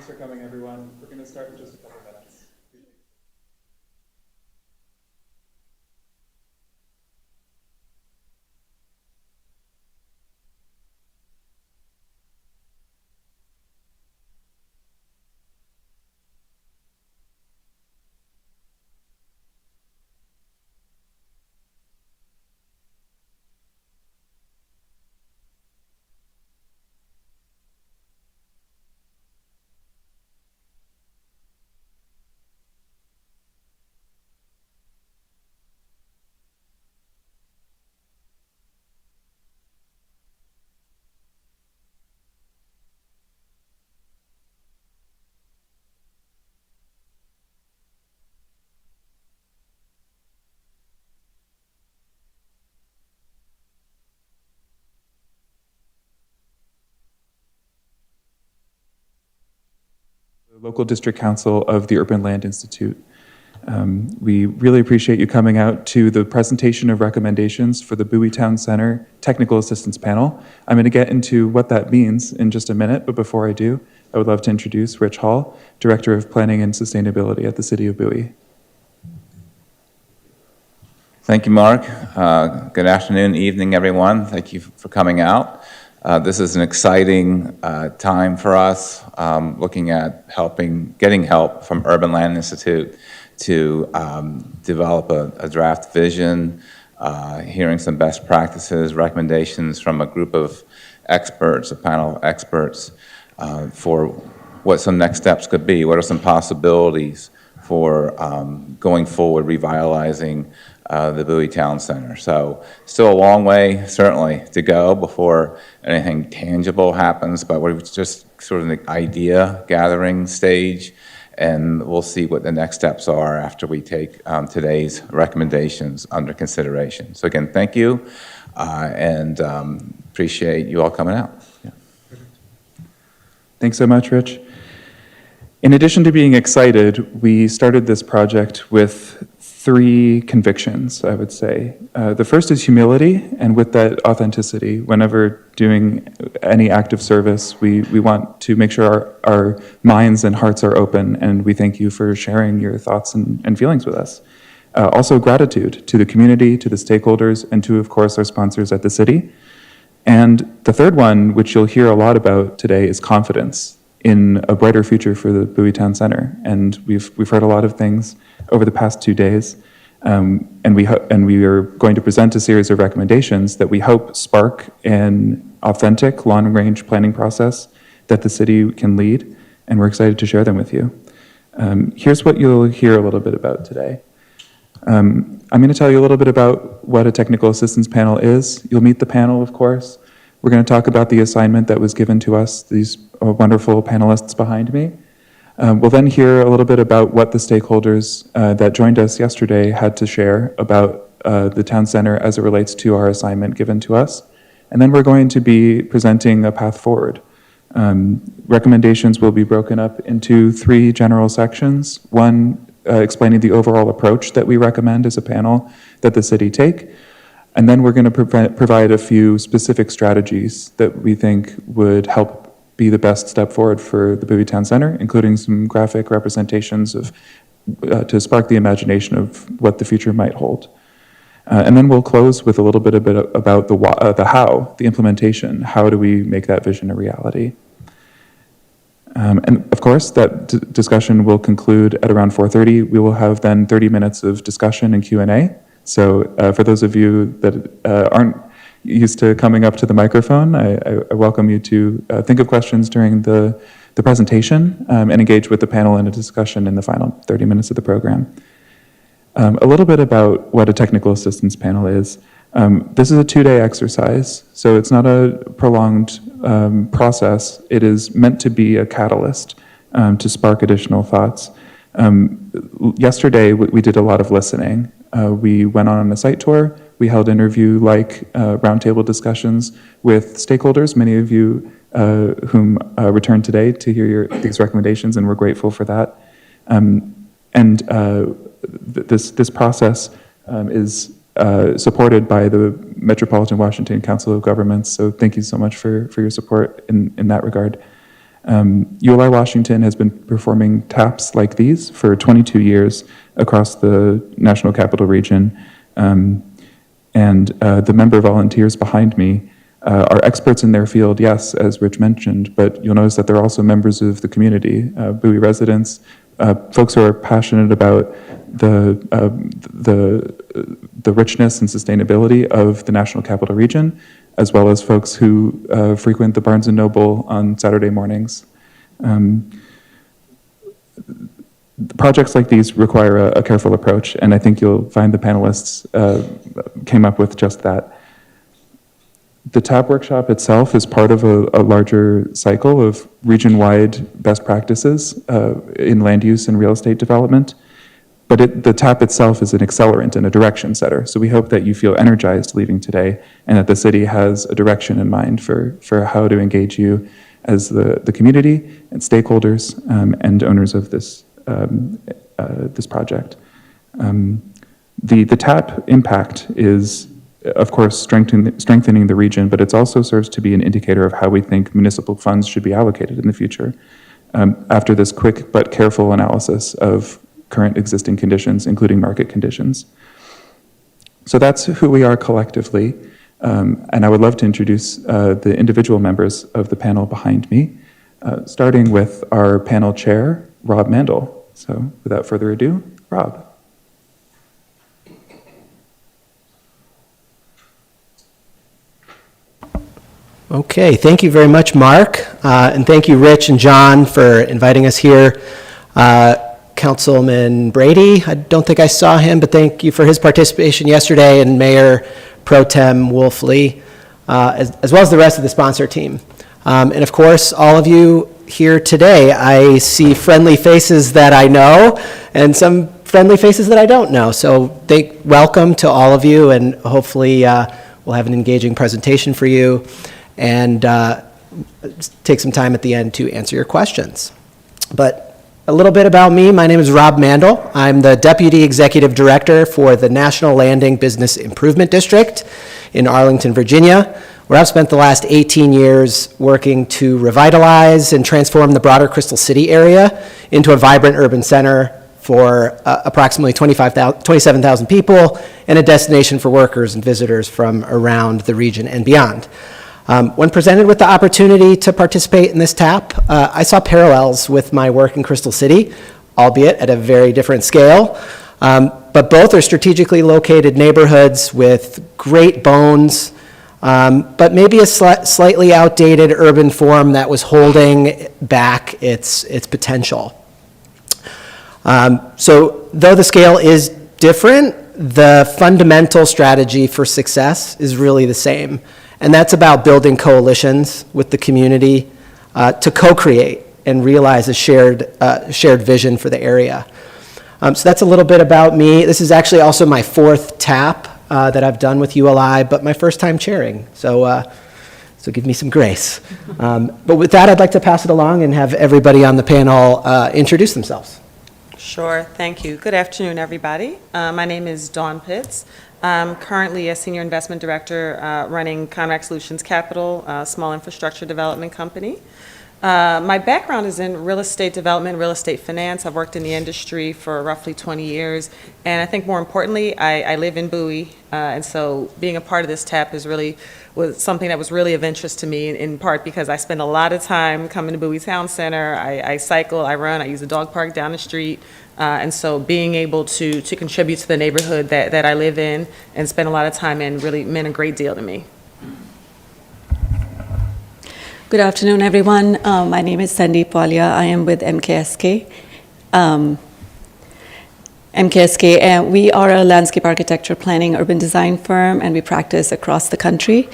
for coming, everyone. We're going to start in just a couple minutes. Local District Council of the Urban Land Institute. We really appreciate you coming out to the presentation of recommendations for the Bowie Town Center Technical Assistance Panel. I'm going to get into what that means in just a minute, but before I do, I would love to introduce Rich Hall, Director of Planning and Sustainability at the City of Bowie. Thank you, Mark. Good afternoon, evening, everyone. Thank you for coming out. This is an exciting time for us, looking at getting help from Urban Land Institute to develop a draft vision, hearing some best practices, recommendations from a group of experts, a panel of experts, for what some next steps could be. What are some possibilities for going forward, revitalizing the Bowie Town Center. So still a long way, certainly, to go before anything tangible happens, but we're just sort of in the idea gathering stage, and we'll see what the next steps are after we take today's recommendations under consideration. So again, thank you, and appreciate you all coming out. Yeah. Thanks so much, Rich. In addition to being excited, we started this project with 3 convictions, I would say. The first is humility, and with that, authenticity. Whenever doing any act of service, we want to make sure our minds and hearts are open, and we thank you for sharing your thoughts and feelings with us. Also, gratitude to the community, to the stakeholders, and to, of course, our sponsors at the city. And the third one, which you'll hear a lot about today, is confidence in a brighter future for the Bowie Town Center. And we've heard a lot of things over the past 2 days, and we are going to present a series of recommendations that we hope spark an authentic long-range planning process that the city can lead, and we're excited to share them with you. Here's what you'll hear a little bit about today. I'm going to tell you a little bit about what a technical assistance panel is. You'll meet the panel, of course. We're going to talk about the assignment that was given to us, these wonderful panelists behind me. We'll then hear a little bit about what the stakeholders that joined us yesterday had to share about the town center as it relates to our assignment given to us. And then we're going to be presenting a path forward. Recommendations will be broken up into 3 general sections. One, explaining the overall approach that we recommend as a panel that the city take. And then we're going to provide a few specific strategies that we think would help be the best step forward for the Bowie Town Center, including some graphic representations of to spark the imagination of what the future might hold. And then we'll close with a little bit about the how, the implementation. How do we make that vision a reality? And of course, that discussion will conclude at around 4:30. We will have then 30 minutes of discussion and Q&A. So for those of you that aren't used to coming up to the microphone, I welcome you to think of questions during the presentation and engage with the panel in a discussion in the final 30 minutes of the program. A little bit about what a technical assistance panel is. This is a 2-day exercise, so it's not a prolonged process. It is meant to be a catalyst to spark additional thoughts. Yesterday, we did a lot of listening. We went on a site tour. We held interview-like roundtable discussions with stakeholders, many of you whom returned today to hear these recommendations, and we're grateful for that. This process is supported by the Metropolitan Washington Council of Governments, so thank you so much for your support in that regard. ULI Washington has been performing taps like these for 22 years across the National Capital Region. And the member volunteers behind me are experts in their field, yes, as Rich mentioned, but you'll notice that they're also members of the community, Bowie residents, folks who are passionate about the richness and sustainability of the National Capital Region, as well as folks who frequent the Barnes & Noble on Saturday mornings. Projects like these require a careful approach, and I think you'll find the panelists came up with just that. The TAP workshop itself is part of a larger cycle of region-wide best practices in land use and real estate development. But the TAP itself is an accelerant and a direction setter. So we hope that you feel energized leaving today and that the city has a direction in mind for how to engage you as the community and stakeholders and owners of this project. The TAP impact is, of course, strengthening the region, but it also serves to be an indicator of how we think municipal funds should be allocated in the future. After this quick but careful analysis of current existing conditions, including market conditions. So that's who we are collectively, and I would love to introduce the individual members of the panel behind me, starting with our panel chair, Rob Mandel. So without further ado, Rob. Okay, thank you very much, Mark, and thank you, Rich and John, for inviting us here. Councilman Brady, I don't think I saw him, but thank you for his participation yesterday, and Mayor Pro Tem Wolfley, as well as the rest of the sponsor team. And of course, all of you here today, I see friendly faces that I know, and some friendly faces that I don't know. So welcome to all of you, and hopefully we'll have an engaging presentation for you, and take some time at the end to answer your questions. But a little bit about me. My name is Rob Mandel. I'm the Deputy Executive Director for the National Landing Business Improvement District in Arlington, Virginia, where I've spent the last 18 years working to revitalize and transform the broader Crystal City area into a vibrant urban center for approximately 27,000 people and a destination for workers and visitors from around the region and beyond. When presented with the opportunity to participate in this TAP, I saw parallels with my work in Crystal City, albeit at a very different scale. But both are strategically located neighborhoods with great bones, but maybe a slightly outdated urban form that was holding back its potential. So though the scale is different, the fundamental strategy for success is really the same. And that's about building coalitions with the community to co-create and realize a shared vision for the area. So that's a little bit about me. This is actually also my fourth TAP that I've done with ULI, but my first time chairing. So give me some grace. But with that, I'd like to pass it along and have everybody on the panel introduce themselves. Sure, thank you. Good afternoon, everybody. My name is Dawn Pitts. I'm currently a Senior Investment Director running Conrac Solutions Capital, a small infrastructure development company. My background is in real estate development, real estate finance. I've worked in the industry for roughly 20 years. And I think more importantly, I live in Bowie. And so being a part of this TAP was something that was really of interest to me, in part because I spend a lot of time coming to Bowie Town Center. I cycle, I run, I use the dog park down the street. And so being able to contribute to the neighborhood that I live in and spend a lot of time in really meant a great deal to me. Good afternoon, everyone. My name is Sandeep Walia. I am with MKSK. And we are a landscape architecture planning urban design firm, and we practice across the country.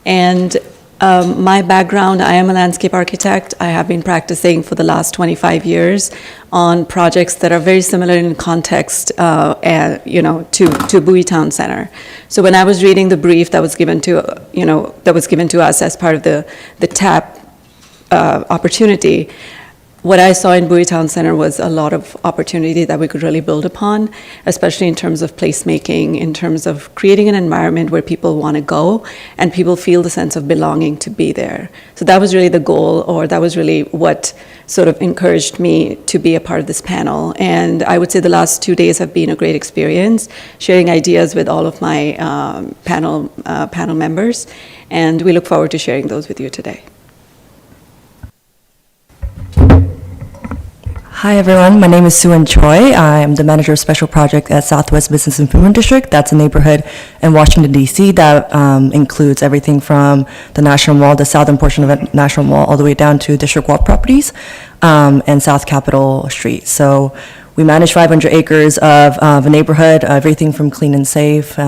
And my background, I am a landscape architect. I have been practicing for the last 25 years on projects that are very similar in context, to Bowie Town Center. So when I was reading the brief that was given to us as part of the TAP opportunity, what I saw in Bowie Town Center was a lot of opportunity that we could really build upon, especially in terms of placemaking, in terms of creating an environment where people want to go and people feel the sense of belonging to be there. So that was really the goal, or that was really what sort of encouraged me to be a part of this panel. And I would say the last 2 days have been a great experience, sharing ideas with all of my panel members, and we look forward to sharing those with you today. Hi everyone, my name is Sue Choi. I am the manager of special project at Southwest Business Improvement District. That's a neighborhood in Washington, D.C. that includes everything from the National Mall, the southern portion of the National Mall, all the way down to District Walk properties and South Capitol Street. So we manage 500 acres of a neighborhood, everything from clean and safe,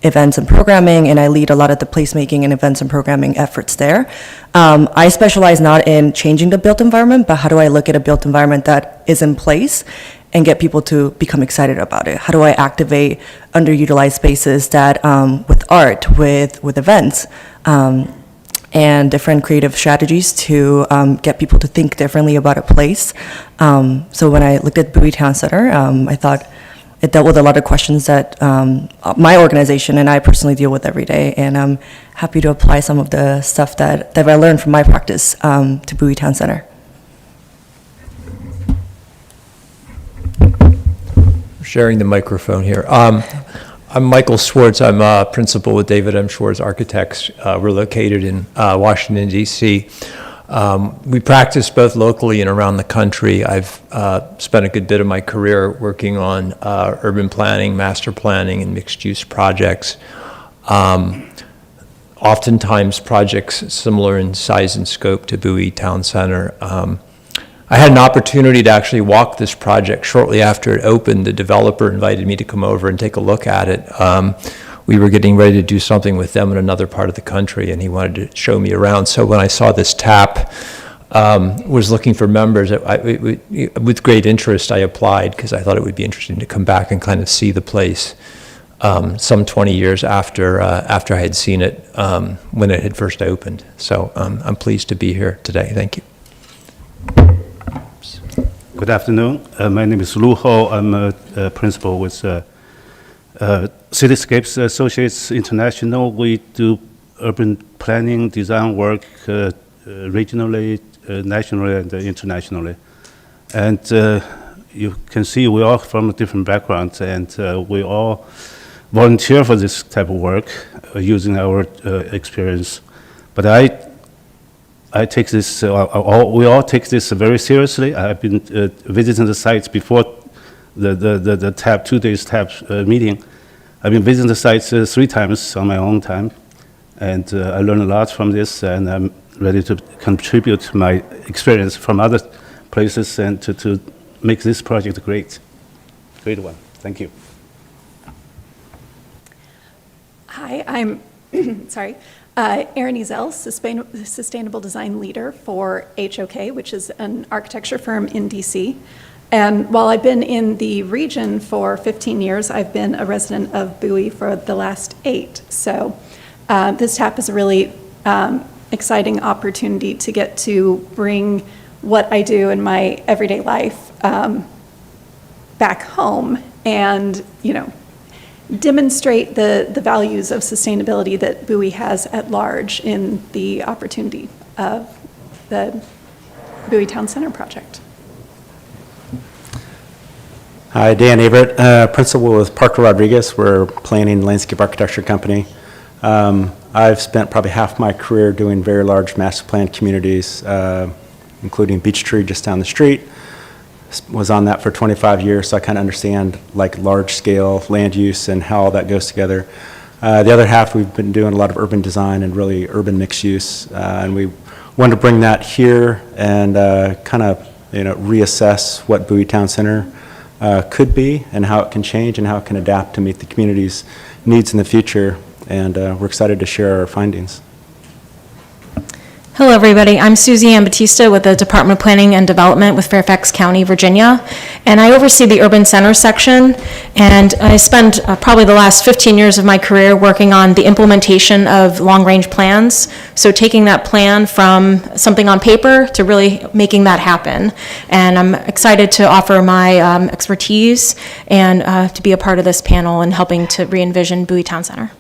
events and programming, and I lead a lot of the placemaking and events and programming efforts there. I specialize not in changing the built environment, but how do I look at a built environment that is in place and get people to become excited about it? How do I activate underutilized spaces that, with art, with events, and different creative strategies to get people to think differently about a place. So when I looked at Bowie Town Center, I thought it dealt with a lot of questions that my organization and I personally deal with every day, and I'm happy to apply some of the stuff that I learned from my practice to Bowie Town Center. Sharing the microphone here. I'm Michael Schwartz. I'm a principal with David M. Schwartz Architects. We're located in Washington, D.C. We practice both locally and around the country. I've spent a good bit of my career working on urban planning, master planning, and mixed-use projects. Oftentimes projects similar in size and scope to Bowie Town Center. I had an opportunity to actually walk this project shortly after it opened. The developer invited me to come over and take a look at it. We were getting ready to do something with them in another part of the country, and he wanted to show me around. So when I saw this TAP, was looking for members, with great interest I applied, because I thought it would be interesting to come back and kind of see the place some 20 years after I had seen it when it had first opened. So I'm pleased to be here today. Thank you. Good afternoon. My name is Lu Ho. I'm a principal with Cityscapes Associates International. We do urban planning, design work regionally, nationally, and internationally. And you can see we all from different backgrounds, and we all volunteer for this type of work using our experience. But I take this, we all take this very seriously. I've been visiting the sites before the TAP, 2 days TAP meeting. I've been visiting the sites 3 times on my own time, and I learned a lot from this, and I'm ready to contribute my experience from other places and to make this project a great one. Thank you. Hi, I'm sorry. Erin Ezel, Sustainable Design Leader for HOK, which is an architecture firm in DC. And while I've been in the region for 15 years, I've been a resident of Bowie for the last 8. So this TAP is a really exciting opportunity to get to bring what I do in my everyday life back home and, demonstrate the values of sustainability that Bowie has at large in the opportunity of the Bowie Town Center project. Hi, Dan Averitt, principal with Parker Rodriguez. We're a planning landscape architecture company. I've spent probably half my career doing very large master plan communities, including Beech Tree just down the street. Was on that for 25 years, so I kind of understand like large scale land use and how all that goes together. The other half, we've been doing a lot of urban design and really urban mixed use, and we wanted to bring that here and kind of reassess what Bowie Town Center could be and how it can change and how it can adapt to meet the community's needs in the future, and we're excited to share our findings. Hello, everybody. I'm Susie Ann Batista with the Department of Planning and Development with Fairfax County, Virginia, and I oversee the urban center section, and I spent probably the last 15 years of my career working on the implementation of long-range plans, so taking that plan from something on paper to really making that happen. And I'm excited to offer my expertise and to be a part of this panel and helping to re-envision Bowie Town Center.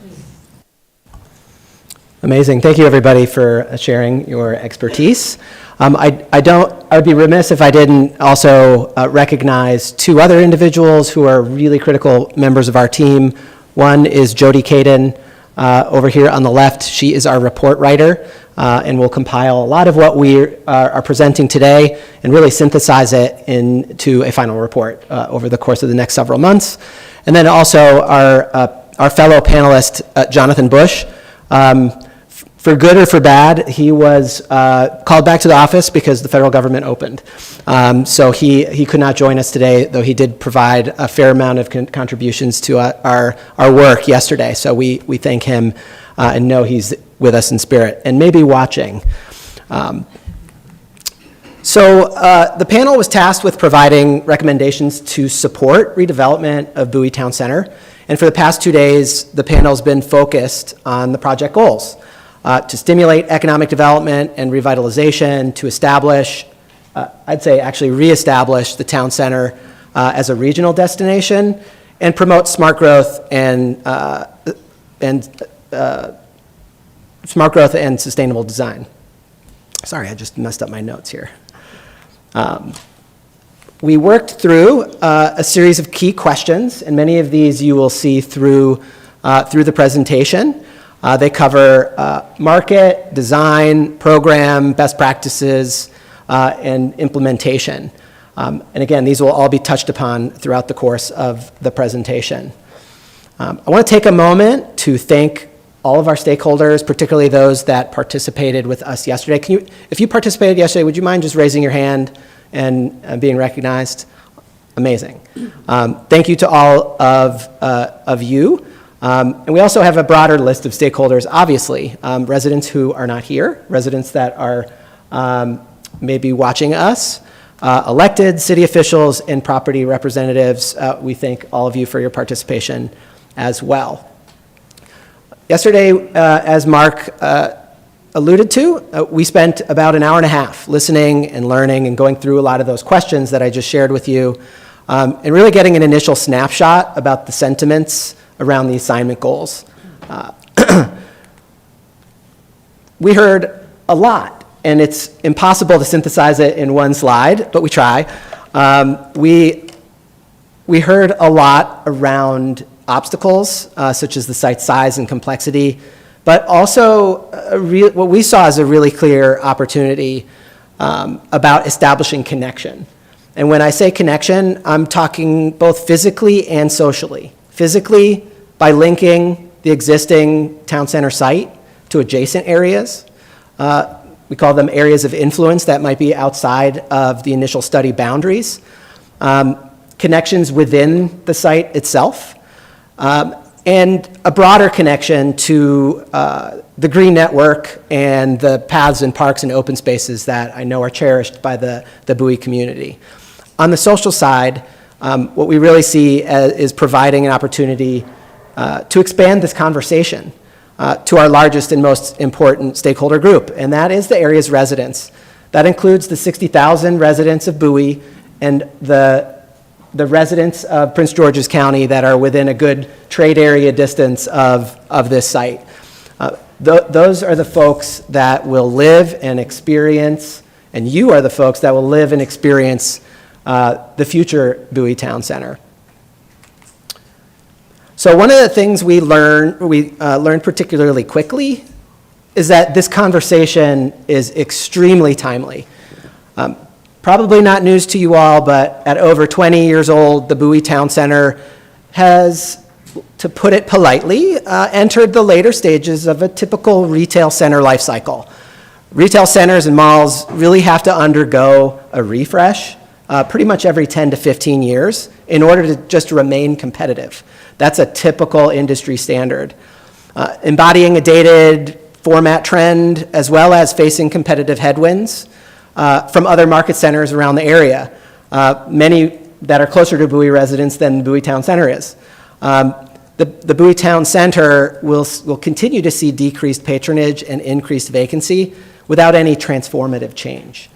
Amazing. Thank you, everybody, for sharing your expertise. I would be remiss if I didn't also recognize two other individuals who are really critical members of our team. One is Jody Caden over here on the left. She is our report writer and will compile a lot of what we are presenting today and really synthesize it into a final report over the course of the next several months. And then also our fellow panelist, Jonathan Bush. For good or for bad, he was called back to the office because the federal government opened. So he could not join us today, though he did provide a fair amount of contributions to our work yesterday. So we thank him and know he's with us in spirit and maybe watching. So the panel was tasked with providing recommendations to support redevelopment of Bowie Town Center. And for the past 2 days, the panel's been focused on the project goals. To stimulate economic development and revitalization, to establish, I'd say actually reestablish the town center as a regional destination, and promote smart growth and sustainable design. Sorry, I just messed up my notes here. We worked through a series of key questions, and many of these you will see through the presentation. They cover market, design, program, best practices, and implementation. And again, these will all be touched upon throughout the course of the presentation. I want to take a moment to thank all of our stakeholders, particularly those that participated with us yesterday. If you participated yesterday, would you mind just raising your hand and being recognized? Amazing. Thank you to all of you. And we also have a broader list of stakeholders, obviously, residents who are not here, residents that are maybe watching us, elected city officials and property representatives. We thank all of you for your participation as well. Yesterday, as Mark alluded to, we spent about an hour and a half listening and learning and going through a lot of those questions that I just shared with you, and really getting an initial snapshot about the sentiments around the assignment goals. We heard a lot, and it's impossible to synthesize it in one slide, but we try. We heard a lot around obstacles, such as the site size and complexity, but also what we saw as a really clear opportunity about establishing connection. And when I say connection, I'm talking both physically and socially. Physically, by linking the existing town center site to adjacent areas. We call them areas of influence that might be outside of the initial study boundaries. Connections within the site itself. And a broader connection to the green network and the paths and parks and open spaces that I know are cherished by the Bowie community. On the social side, what we really see is providing an opportunity to expand this conversation to our largest and most important stakeholder group, and that is the area's residents. That includes the 60,000 residents of Bowie and the residents of Prince George's County that are within a good trade area distance of this site. Those are the folks that will live and experience, and you are the folks that will live and experience the future Bowie Town Center. So one of the things we learned particularly quickly is that this conversation is extremely timely. Probably not news to you all, but at over 20 years old, the Bowie Town Center has, to put it politely, entered the later stages of a typical retail center life cycle. Retail centers and malls really have to undergo a refresh pretty much every 10 to 15 years in order to just remain competitive. That's a typical industry standard. Embodying a dated format trend, as well as facing competitive headwinds from other market centers around the area, many that are closer to Bowie residents than Bowie Town Center is. The Bowie Town Center will continue to see decreased patronage and increased vacancy without any transformative change.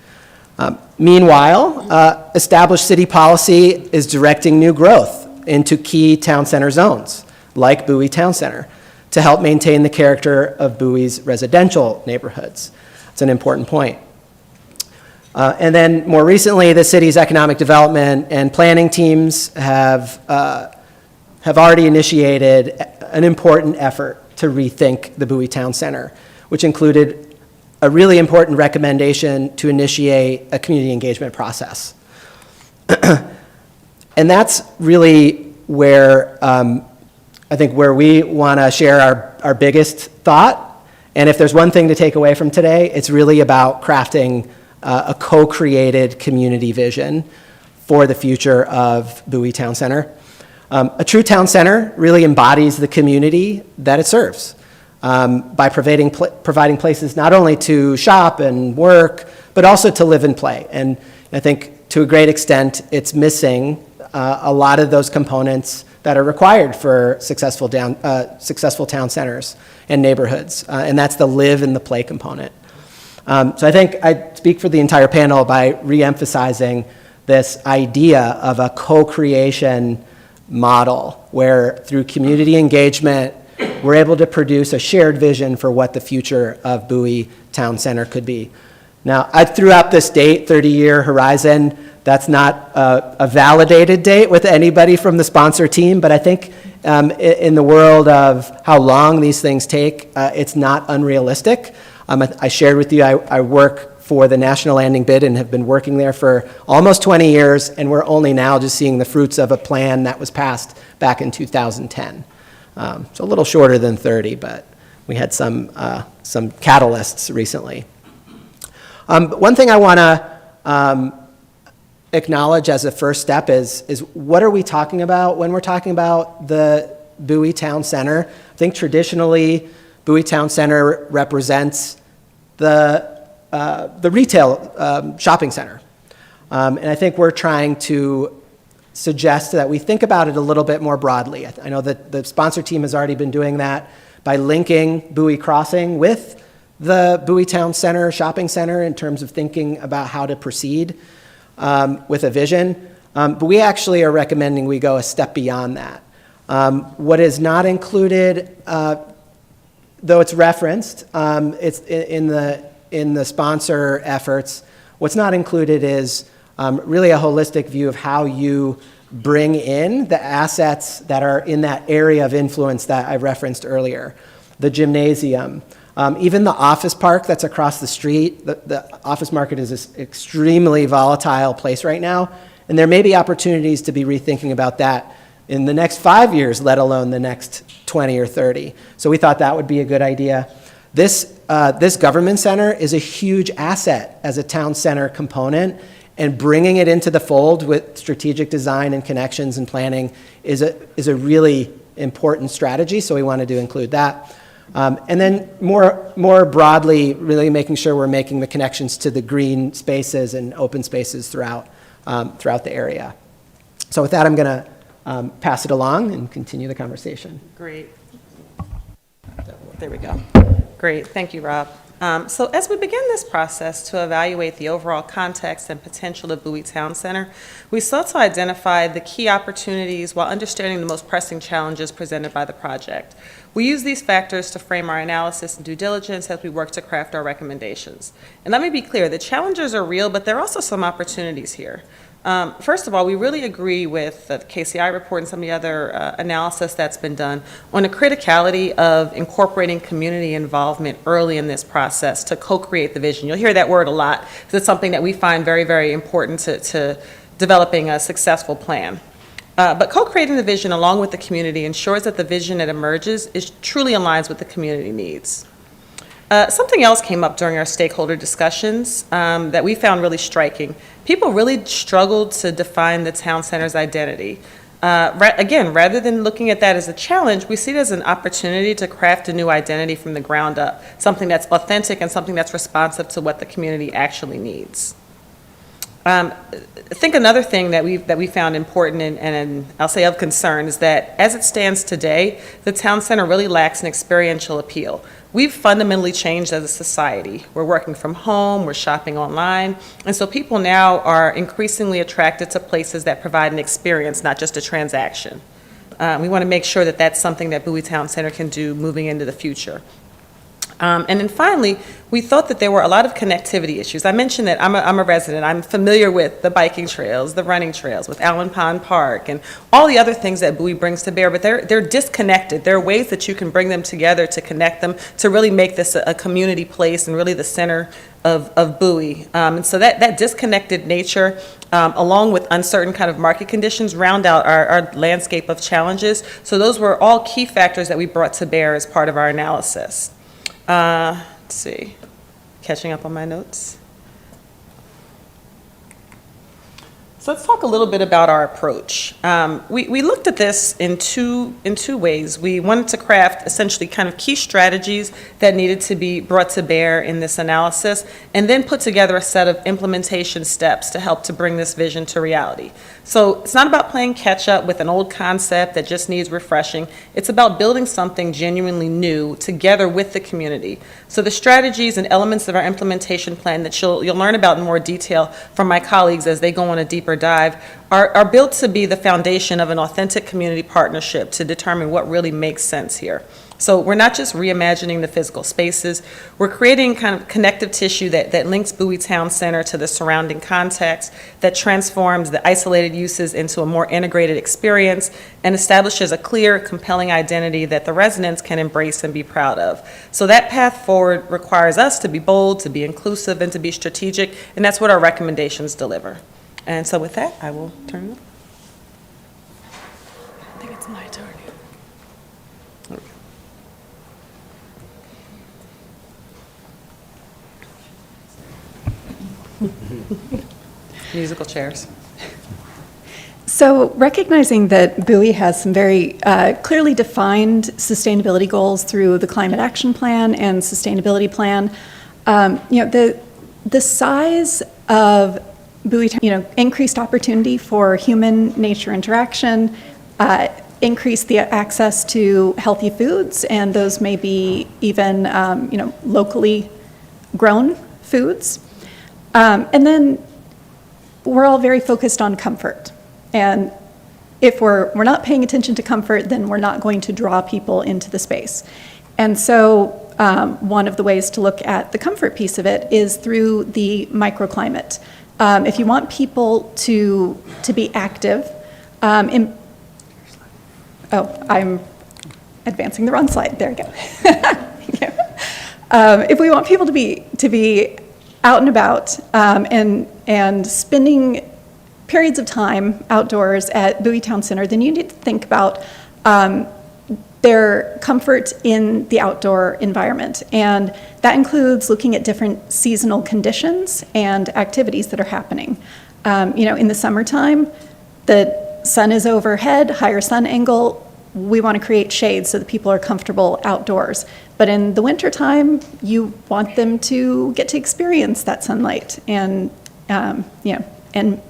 Meanwhile, established city policy is directing new growth into key town center zones, like Bowie Town Center, to help maintain the character of Bowie's residential neighborhoods. It's an important point. And then more recently, the city's economic development and planning teams have already initiated an important effort to rethink the Bowie Town Center, which included a really important recommendation to initiate a community engagement process. And that's really where I think where we want to share our biggest thought. And if there's one thing to take away from today, it's really about crafting a co-created community vision for the future of Bowie Town Center. A true town center really embodies the community that it serves by providing places not only to shop and work, but also to live and play. And I think to a great extent, it's missing a lot of those components that are required for successful town centers and neighborhoods, and that's the live and the play component. So I think I speak for the entire panel by re-emphasizing this idea of a co-creation model where through community engagement, we're able to produce a shared vision for what the future of Bowie Town Center could be. Now, I threw out this date, 30-year horizon. That's not a validated date with anybody from the sponsor team, but I think in the world of how long these things take, it's not unrealistic. I shared with you, I work for the National Landing Bid and have been working there for almost 20 years, and we're only now just seeing the fruits of a plan that was passed back in 2010. So a little shorter than 30, but we had some catalysts recently. One thing I want to acknowledge as a first step is what are we talking about when we're talking about the Bowie Town Center? I think traditionally, Bowie Town Center represents the retail shopping center. And I think we're trying to suggest that we think about it a little bit more broadly. I know that the sponsor team has already been doing that by linking Bowie Crossing with the Bowie Town Center shopping center in terms of thinking about how to proceed with a vision. But we actually are recommending we go a step beyond that. What is not included, though it's referenced, it's in the sponsor efforts, what's not included is really a holistic view of how you bring in the assets that are in that area of influence that I referenced earlier. The gymnasium, even the office park that's across the street. The office market is an extremely volatile place right now, and there may be opportunities to be rethinking about that in the next 5 years, let alone the next 20 or 30. So we thought that would be a good idea. This government center is a huge asset as a town center component, and bringing it into the fold with strategic design and connections and planning is a really important strategy, so we wanted to include that. And then more broadly, really making sure we're making the connections to the green spaces and open spaces throughout the area. So with that, I'm going to pass it along and continue the conversation. Great. There we go. Great. Thank you, Rob. So as we begin this process to evaluate the overall context and potential of Bowie Town Center, we sought to identify the key opportunities while understanding the most pressing challenges presented by the project. We use these factors to frame our analysis and due diligence as we work to craft our recommendations. And let me be clear, the challenges are real, but there are also some opportunities here. First of all, we really agree with the KCI report and some of the other analysis that's been done on the criticality of incorporating community involvement early in this process to co-create the vision. You'll hear that word a lot, because it's something that we find very, very important to developing a successful plan. But co-creating the vision along with the community ensures that the vision that emerges truly aligns with the community needs. Something else came up during our stakeholder discussions that we found really striking. People really struggled to define the town center's identity. Again, rather than looking at that as a challenge, we see it as an opportunity to craft a new identity from the ground up, something that's authentic and something that's responsive to what the community actually needs. I think another thing that we found important and I'll say of concern is that as it stands today, the town center really lacks an experiential appeal. We've fundamentally changed as a society. We're working from home, we're shopping online, and so people now are increasingly attracted to places that provide an experience, not just a transaction. We want to make sure that that's something that Bowie Town Center can do moving into the future. And then finally, we thought that there were a lot of connectivity issues. I mentioned that I'm a resident. I'm familiar with the biking trails, the running trails, with Allen Pond Park, and all the other things that Bowie brings to bear, but they're disconnected. There are ways that you can bring them together to connect them, to really make this a community place and really the center of Bowie. And so that disconnected nature, along with uncertain kind of market conditions, round out our landscape of challenges. So those were all key factors that we brought to bear as part of our analysis. Let's see, catching up on my notes. So let's talk a little bit about our approach. We looked at this in two ways. We wanted to craft essentially kind of key strategies that needed to be brought to bear in this analysis, and then put together a set of implementation steps to help to bring this vision to reality. So it's not about playing catch up with an old concept that just needs refreshing. It's about building something genuinely new together with the community. So the strategies and elements of our implementation plan that you'll learn about in more detail from my colleagues as they go on a deeper dive are built to be the foundation of an authentic community partnership to determine what really makes sense here. So we're not just reimagining the physical spaces, we're creating kind of connective tissue that links Bowie Town Center to the surrounding context, that transforms the isolated uses into a more integrated experience, and establishes a clear, compelling identity that the residents can embrace and be proud of. So that path forward requires us to be bold, to be inclusive, and to be strategic, and that's what our recommendations deliver. And so with that, I will turn it over. I think it's my turn. Musical chairs. So recognizing that Bowie has some very clearly defined sustainability goals through the Climate Action Plan and Sustainability Plan, the size of Bowie, increased opportunity for human-nature interaction, increase the access to healthy foods, and those may be even, locally grown foods. And then we're all very focused on comfort. And if we're not paying attention to comfort, then we're not going to draw people into the space. And so one of the ways to look at the comfort piece of it is through the microclimate. If you want people to be active, I'm advancing the wrong slide. There we go. If we want people to be out and about and spending periods of time outdoors at Bowie Town Center, then you need to think about their comfort in the outdoor environment. And that includes looking at different seasonal conditions and activities that are happening. In the summertime, the sun is overhead, higher sun angle. We want to create shade so that people are comfortable outdoors. But in the wintertime, you want them to get to experience that sunlight and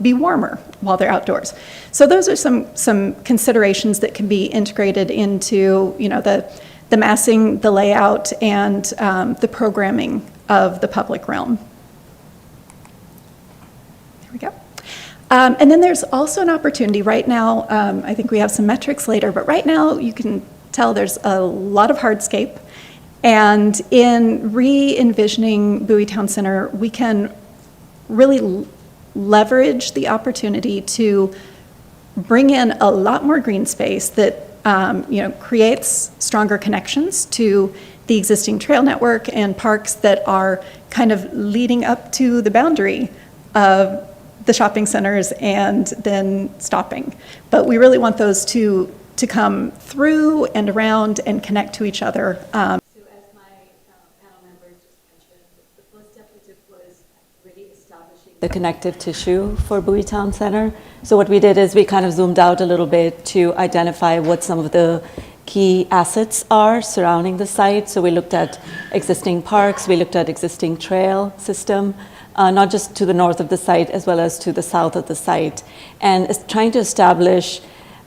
be warmer while they're outdoors. So those are some considerations that can be integrated into the massing, the layout, and the programming of the public realm. There we go. And then there's also an opportunity right now. I think we have some metrics later, but right now you can tell there's a lot of hardscape. And in re-envisioning Bowie Town Center, we can really leverage the opportunity to bring in a lot more green space that creates stronger connections to the existing trail network and parks that are kind of leading up to the boundary of the shopping centers and then stopping. But we really want those to come through and around and connect to each other. So as my panel members just mentioned, the first step we took was really establishing the connective tissue for Bowie Town Center. So what we did is we kind of zoomed out a little bit to identify what some of the key assets are surrounding the site. So we looked at existing parks, we looked at existing trail system, not just to the north of the site as well as to the south of the site, and trying to establish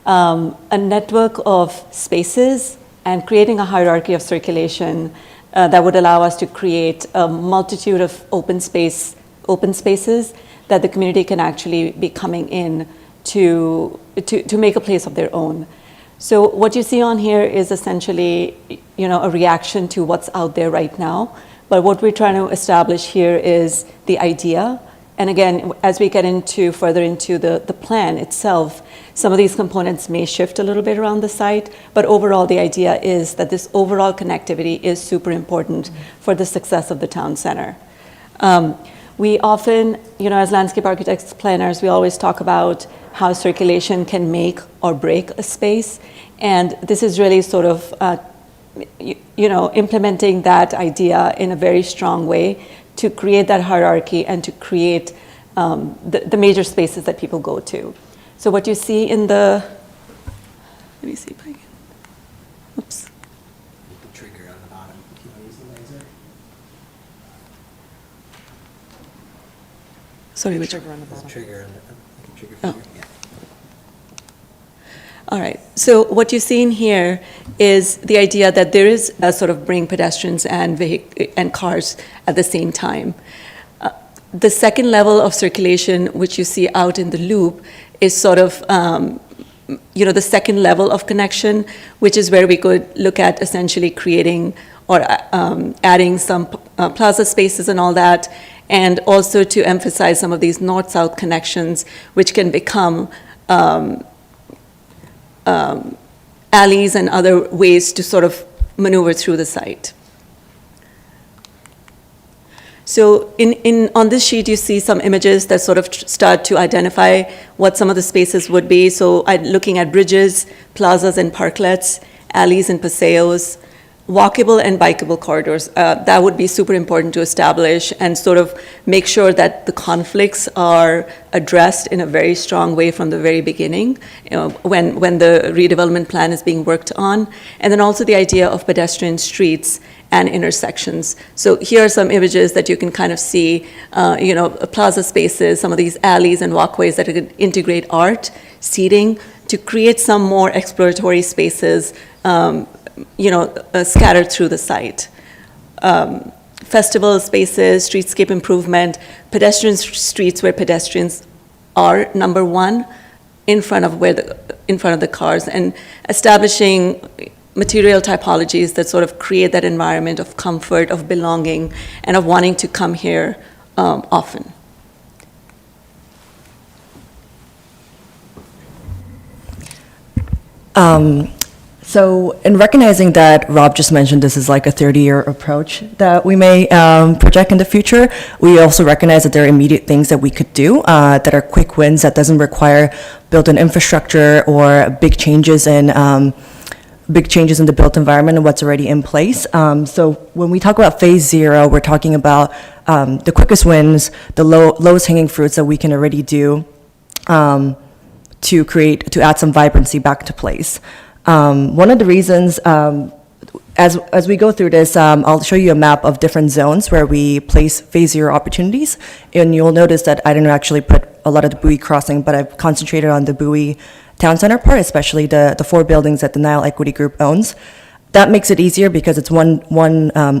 a network of spaces and creating a hierarchy of circulation that would allow us to create a multitude of open spaces that the community can actually be coming in to make a place of their own. So what you see on here is essentially, a reaction to what's out there right now. But what we're trying to establish here is the idea. And again, as we get further into the plan itself, some of these components may shift a little bit around the site, but overall the idea is that this overall connectivity is super important for the success of the town center. We often, as landscape architects, planners, we always talk about how circulation can make or break a space. And this is really sort of, implementing that idea in a very strong way to create that hierarchy and to create the major spaces that people go to. So what you see in let me see if I can, oops. The trigger on the bottom. Can you use the laser? Sorry, which? Trigger on the bottom. Trigger. Trigger Oh. figure, yeah. All right, so what you see in here is the idea that there is a sort of bring pedestrians and cars at the same time. The second level of circulation, which you see out in the loop, is sort of, the second level of connection, which is where we could look at essentially creating or adding some plaza spaces and all that, and also to emphasize some of these north-south connections, which can become alleys and other ways to sort of maneuver through the site. So on this sheet, you see some images that sort of start to identify what some of the spaces would be. So looking at bridges, plazas and parklets, alleys and paseos, walkable and bikeable corridors. That would be super important to establish and sort of make sure that the conflicts are addressed in a very strong way from the very beginning, when the redevelopment plan is being worked on. And then also the idea of pedestrian streets and intersections. So here are some images that you can kind of see, plaza spaces, some of these alleys and walkways that could integrate art, seating, to create some more exploratory spaces, scattered through the site. Festival spaces, streetscape improvement, pedestrian streets where pedestrians are number one, in front of the cars, and establishing material typologies that sort of create that environment of comfort, of belonging, and of wanting to come here often. So in recognizing that Rob just mentioned this is like a 30-year approach that we may project in the future, we also recognize that there are immediate things that we could do that are quick wins that doesn't require built-in infrastructure or big changes in the built environment and what's already in place. So when we talk about phase 0, we're talking about the quickest wins, the lowest hanging fruits that we can already do to add some vibrancy back to place. One of the reasons, as we go through this, I'll show you a map of different zones where we place phase 0 opportunities, and you'll notice that I didn't actually put a lot of the Bowie crossing, but I've concentrated on the Bowie town center part, especially the 4 buildings that the Nile Equity Group owns. That makes it easier because it's one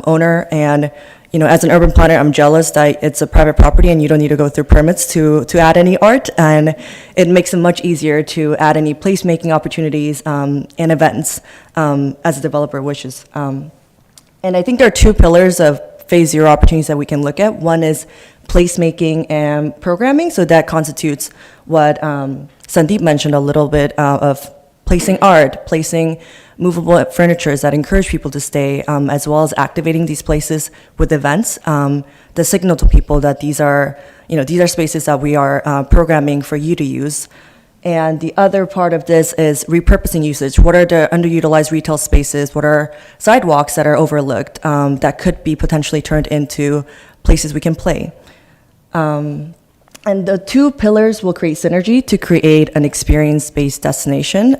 owner, and as an urban planner, I'm jealous that it's a private property and you don't need to go through permits to add any art, and it makes it much easier to add any placemaking opportunities and events as a developer wishes. And I think there are 2 pillars of phase 0 opportunities that we can look at. One is placemaking and programming, so that constitutes what Sandeep mentioned a little bit of placing art, placing movable furniture that encourage people to stay, as well as activating these places with events that signal to people that these are spaces that we are programming for you to use. And the other part of this is repurposing usage. What are the underutilized retail spaces? What are sidewalks that are overlooked that could be potentially turned into places we can play? And the two pillars will create synergy to create an experience-based destination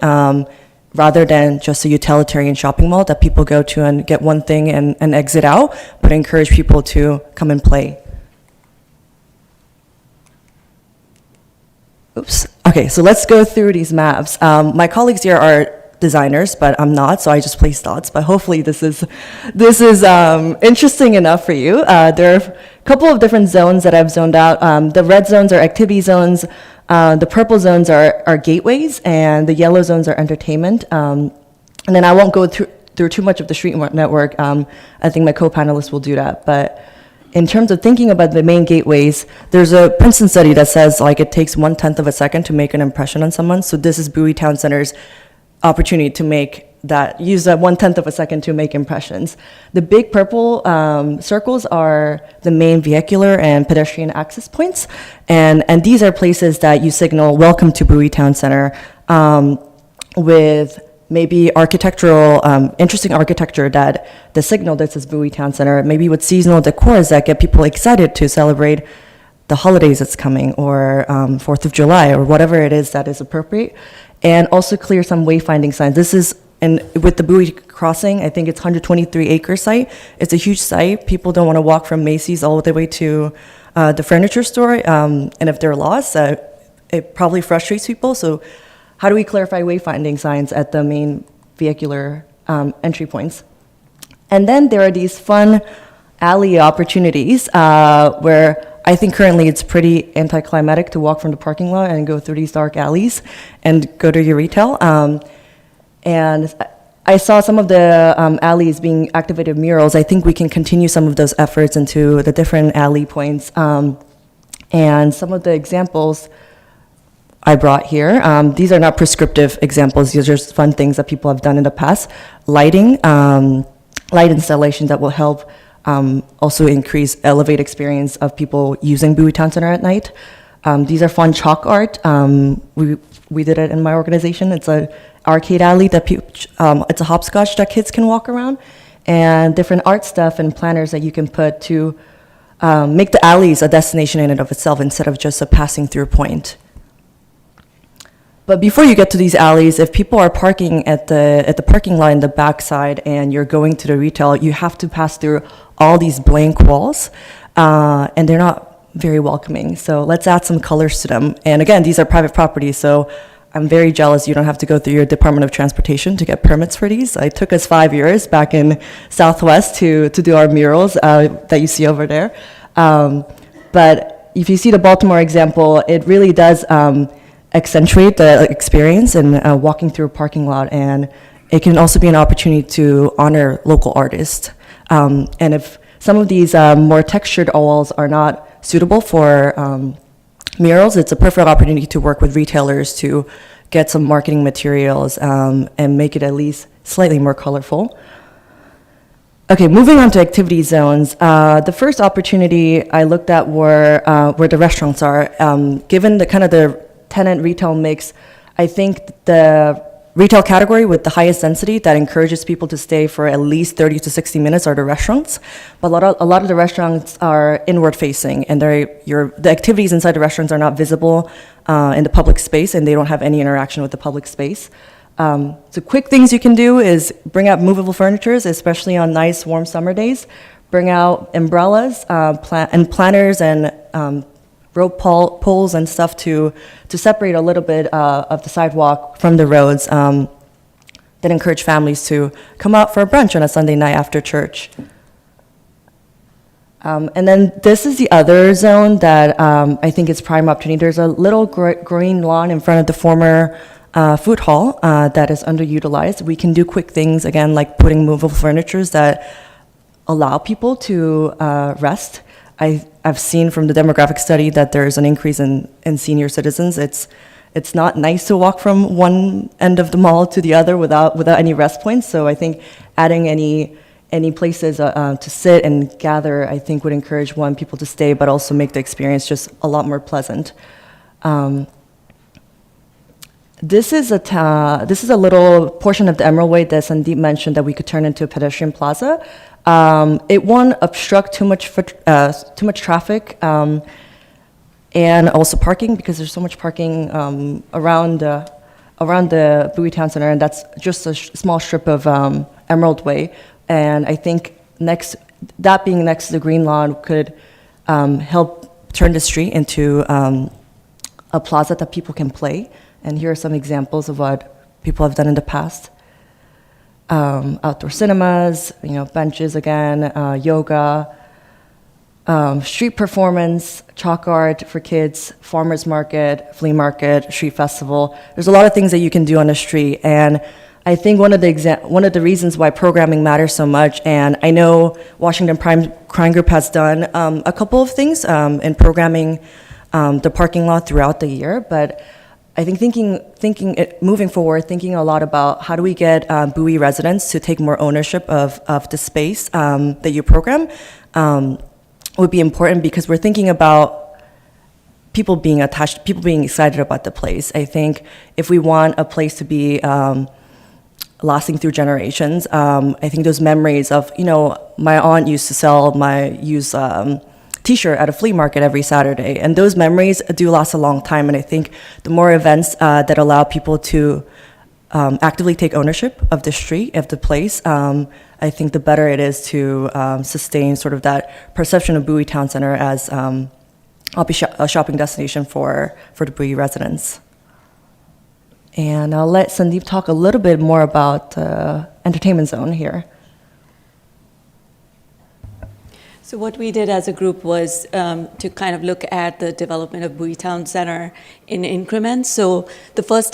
rather than just a utilitarian shopping mall that people go to and get one thing and exit out, but encourage people to come and play. Oops. Okay, so let's go through these maps. My colleagues here are designers, but I'm not, so I just place dots. But hopefully this is interesting enough for you. There are a couple of different zones that I've zoned out. The red zones are activity zones. The purple zones are gateways, and the yellow zones are entertainment. And then I won't go through too much of the street network. I think my co-panelists will do that. But in terms of thinking about the main gateways, there's a Princeton study that says like it takes 1/10 of a second to make an impression on someone. So this is Bowie Town Center's opportunity to use that 1/10 of a second to make impressions. The big purple circles are the main vehicular and pedestrian access points, and these are places that you signal welcome to Bowie Town Center with maybe architectural, interesting architecture that the signal this is Bowie Town Center, maybe with seasonal decors that get people excited to celebrate the holidays that's coming, or 4th of July, or whatever it is that is appropriate, and also clear some wayfinding signs. This is, and with the Bowie Crossing, I think it's 123-acre site. It's a huge site. People don't want to walk from Macy's all the way to the furniture store, and if they're lost, it probably frustrates people. So how do we clarify wayfinding signs at the main vehicular entry points? And then there are these fun alley opportunities where I think currently it's pretty anticlimactic to walk from the parking lot and go through these dark alleys and go to your retail. And I saw some of the alleys being activated murals. I think we can continue some of those efforts into the different alley points. And some of the examples I brought here, these are not prescriptive examples. These are just fun things that people have done in the past. Lighting, light installation that will help also elevate experience of people using Bowie Town Center at night. These are fun chalk art. We did it in my organization. It's an arcade alley that it's a hopscotch that kids can walk around, and different art stuff and planners that you can put to make the alleys a destination in and of itself instead of just a passing through point. But before you get to these alleys, if people are parking at the parking lot in the backside and you're going to the retail, you have to pass through all these blank walls, and they're not very welcoming. So let's add some colors to them. And again, these are private properties, so I'm very jealous you don't have to go through your Department of Transportation to get permits for these. It took us 5 years back in Southwest to do our murals that you see over there. But if you see the Baltimore example, it really does accentuate the experience and walking through a parking lot, and it can also be an opportunity to honor local artists. And if some of these more textured walls are not suitable for murals, it's a perfect opportunity to work with retailers to get some marketing materials and make it at least slightly more colorful. Okay, moving on to activity zones. The first opportunity I looked at were where the restaurants are. Given the kind of the tenant retail mix, I think the retail category with the highest density that encourages people to stay for at least 30 to 60 minutes are the restaurants. But a lot of the restaurants are inward facing, and the activities inside the restaurants are not visible in the public space, and they don't have any interaction with the public space. So quick things you can do is bring out movable furniture, especially on nice warm summer days. Bring out umbrellas and planters and rope poles and stuff to separate a little bit of the sidewalk from the roads that encourage families to come out for a brunch on a Sunday night after church. And then this is the other zone that I think is prime opportunity. There's a little green lawn in front of the former food hall that is underutilized. We can do quick things, again, like putting movable furniture that allow people to rest. I've seen from the demographic study that there's an increase in senior citizens. It's not nice to walk from one end of the mall to the other without any rest points. So I think adding any places to sit and gather, I think would encourage people to stay, but also make the experience just a lot more pleasant. This is a little portion of the Emerald Way that Sandeep mentioned that we could turn into a pedestrian plaza. It won't obstruct too much traffic. and also parking, because there's so much parking around the Bowie Town Center, and that's just a small strip of Emerald Way. And I think that being next to the Green Lawn could help turn the street into a plaza that people can play. And here are some examples of what people have done in the past. Outdoor cinemas, benches again, yoga, street performance, chalk art for kids, farmers market, flea market, street festival. There's a lot of things that you can do on the street, and I think one of the reasons why programming matters so much, and I know Washington Crime Group has done a couple of things in programming the parking lot throughout the year, but I think moving forward, thinking a lot about how do we get Bowie residents to take more ownership of the space that you program would be important, because we're thinking about people being attached, people being excited about the place. I think if we want a place to be lasting through generations, I think those memories of, my aunt used to sell my used T-shirt at a flea market every Saturday, and those memories do last a long time. And I think the more events that allow people to actively take ownership of the street, of the place, I think the better it is to sustain sort of that perception of Bowie Town Center as a shopping destination for the Bowie residents. And I'll let Sandeep talk a little bit more about the entertainment zone here. So what we did as a group was to kind of look at the development of Bowie Town Center in increments. So the first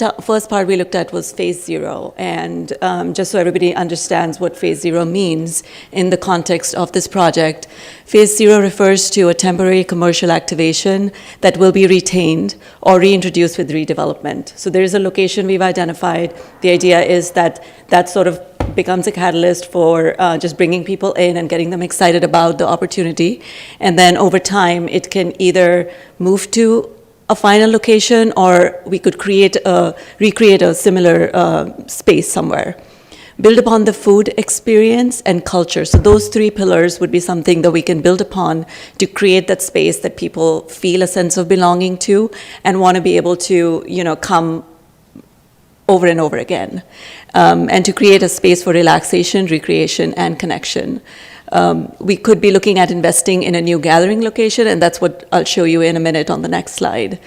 part we looked at was phase 0. And just so everybody understands what phase 0 means in the context of this project, phase 0 refers to a temporary commercial activation that will be retained or reintroduced with redevelopment. So there is a location we've identified. The idea is that that sort of becomes a catalyst for just bringing people in and getting them excited about the opportunity. And then over time, it can either move to a final location, or we could recreate a similar space somewhere. Build upon the food experience and culture. So those 3 pillars would be something that we can build upon to create that space that people feel a sense of belonging to and want to be able to, come over and over again, and to create a space for relaxation, recreation, and connection. We could be looking at investing in a new gathering location, and that's what I'll show you in a minute on the next slide.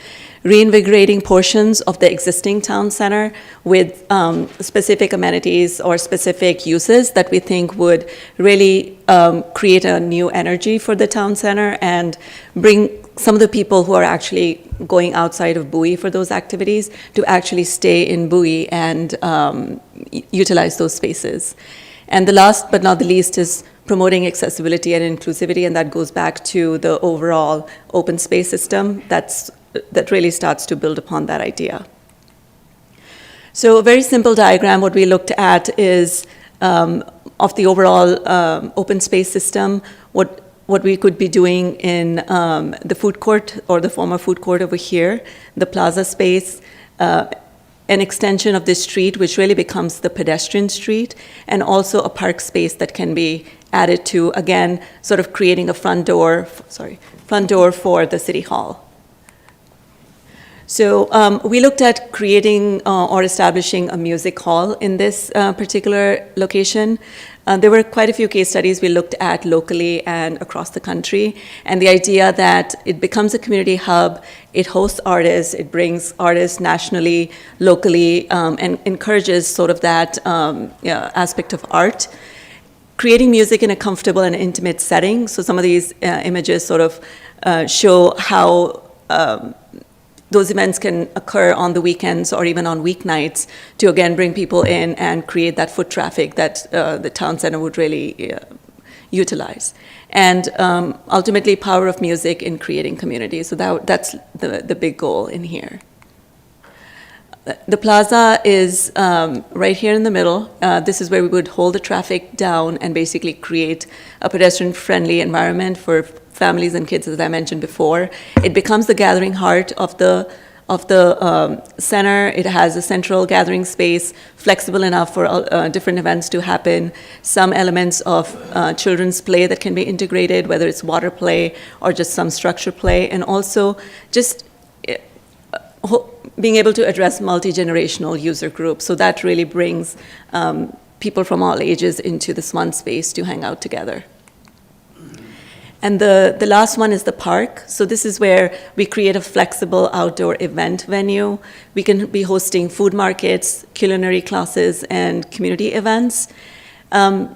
Reinvigorating portions of the existing town center with specific amenities or specific uses that we think would really create a new energy for the town center and bring some of the people who are actually going outside of Bowie for those activities to actually stay in Bowie and utilize those spaces. And the last but not the least is promoting accessibility and inclusivity, and that goes back to the overall open space system that really starts to build upon that idea. So a very simple diagram, what we looked at is of the overall open space system, what we could be doing in the food court or the former food court over here, the plaza space, an extension of this street, which really becomes the pedestrian street, and also a park space that can be added to, again, sort of creating a front door for the city hall. So we looked at creating or establishing a music hall in this particular location. There were quite a few case studies we looked at locally and across the country, and the idea that it becomes a community hub, it hosts artists, it brings artists nationally, locally, and encourages sort of that aspect of art. Creating music in a comfortable and intimate setting. So some of these images sort of show how those events can occur on the weekends or even on weeknights to, again, bring people in and create that foot traffic that the town center would really utilize. And ultimately, power of music in creating community. So that's the big goal in here. The plaza is right here in the middle. This is where we would hold the traffic down and basically create a pedestrian-friendly environment for families and kids, as I mentioned before. It becomes the gathering heart of the of the center. It has a central gathering space, flexible enough for different events to happen. Some elements of children's play that can be integrated, whether it's water play or just some structure play, and also just being able to address multi-generational user groups. So that really brings people from all ages into this one space to hang out together. And the last one is the park. So this is where we create a flexible outdoor event venue. We can be hosting food markets, culinary classes, and community events.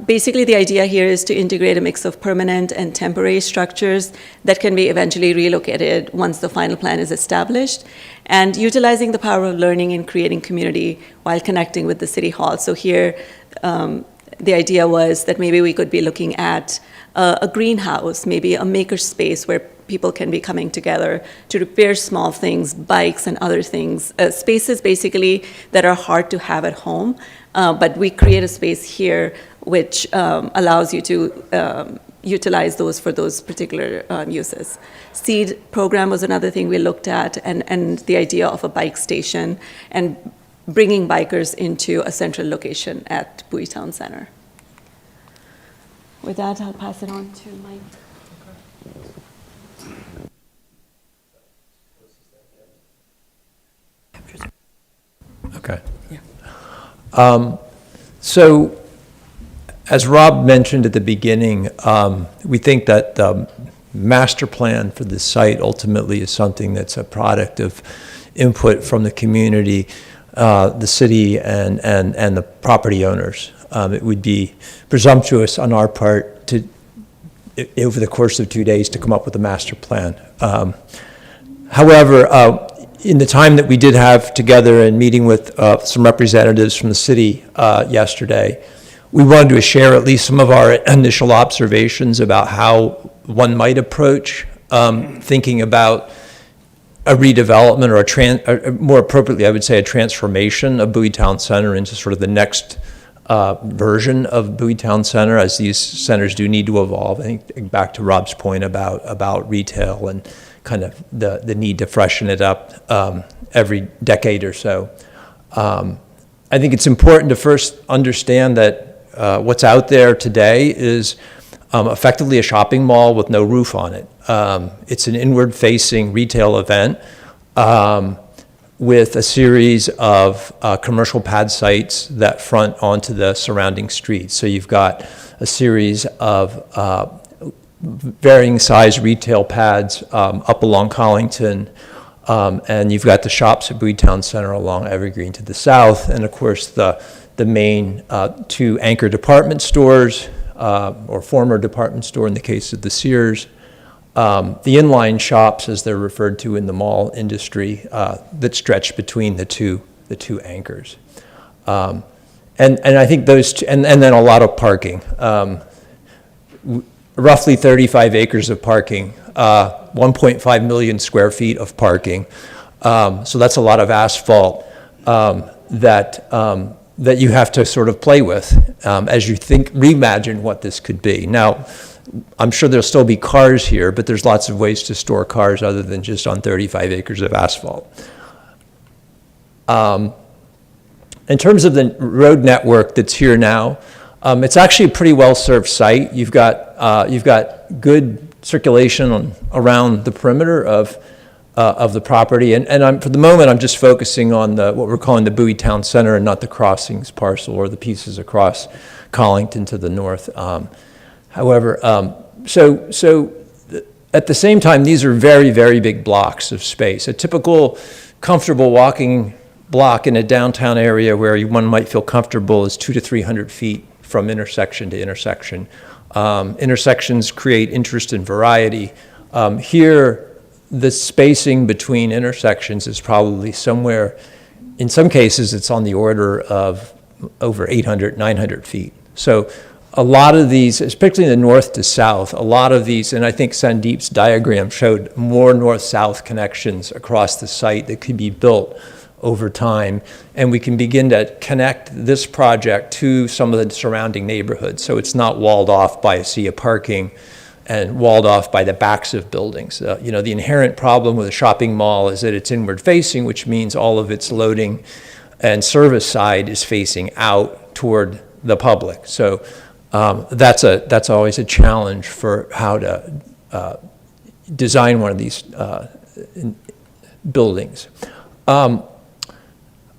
Basically, the idea here is to integrate a mix of permanent and temporary structures that can be eventually relocated once the final plan is established, and utilizing the power of learning and creating community while connecting with the city hall. So here, the idea was that maybe we could be looking at a greenhouse, maybe a maker space where people can be coming together to repair small things, bikes and other things, spaces basically that are hard to have at home, but we create a space here which allows you to utilize those for those particular uses. Seed program was another thing we looked at, and the idea of a bike station and bringing bikers into a central location at Bowie Town Center. With that, I'll pass it on to Mike. Okay. So, as Rob mentioned at the beginning, we think that the master plan for the site ultimately is something that's a product of input from the community, the city, and the property owners. It would be presumptuous on our part to, over the course of 2 days, to come up with a master plan. However, in the time that we did have together and meeting with some representatives from the city yesterday, we wanted to share at least some of our initial observations about how one might approach thinking about a redevelopment or more appropriately, I would say, a transformation of Bowie Town Center into sort of the next version of Bowie Town Center, as these centers do need to evolve. I think back to Rob's point about retail and kind of the need to freshen it up every decade or so. I think it's important to first understand that what's out there today is effectively a shopping mall with no roof on it. It's an inward-facing retail event with a series of commercial pad sites that front onto the surrounding streets. So you've got a series of varying size retail pads up along Collington, and you've got the shops at Bowie Town Center along Evergreen to the south, and of course the main two anchor department stores, or former department store in the case of the Sears, the inline shops, as they're referred to in the mall industry, that stretch between the two anchors. And I think those two, and then a lot of parking. Roughly 35 acres of parking, 1.5 million square feet of parking. So that's a lot of asphalt that you have to sort of play with as you reimagine what this could be. Now, I'm sure there'll still be cars here, but there's lots of ways to store cars other than just on 35 acres of asphalt. In terms of the road network that's here now, it's actually a pretty well-served site. You've got good circulation around the perimeter of the property, and for the moment I'm just focusing on what we're calling the Bowie Town Center and not the crossings parcel or the pieces across Collington to the north. However, so at the same time, these are very, very big blocks of space. A typical comfortable walking block in a downtown area where one might feel comfortable is 200 to 300 feet from intersection to intersection. Intersections create interest and variety. Here, the spacing between intersections is probably somewhere, in some cases, it's on the order of over 800, 900 feet. So a lot of these, especially in the north to south, a lot of these, and I think Sandeep's diagram showed more north-south connections across the site that could be built over time, and we can begin to connect this project to some of the surrounding neighborhoods. So it's not walled off by a sea of parking. and walled off by the backs of buildings. The inherent problem with a shopping mall is that it's inward facing, which means all of its loading and service side is facing out toward the public. So that's always a challenge for how to design one of these buildings.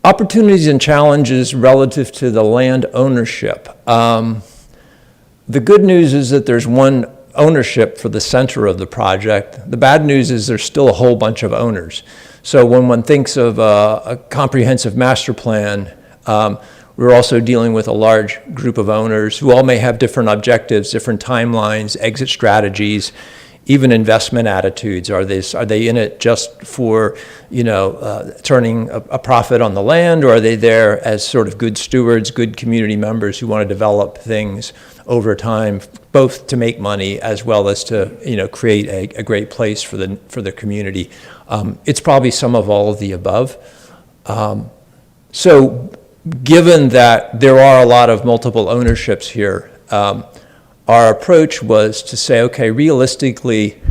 Opportunities and challenges relative to the land ownership. The good news is that there's one ownership for the center of the project. The bad news is there's still a whole bunch of owners. So when one thinks of a comprehensive master plan, we're also dealing with a large group of owners who all may have different objectives, different timelines, exit strategies, even investment attitudes. Are they in it just for, turning a profit on the land, or are they there as sort of good stewards, good community members who want to develop things over time, both to make money as well as to, create a great place for the community? It's probably some of all of the above. So given that there are a lot of multiple ownerships here, our approach was to say, okay, realistically,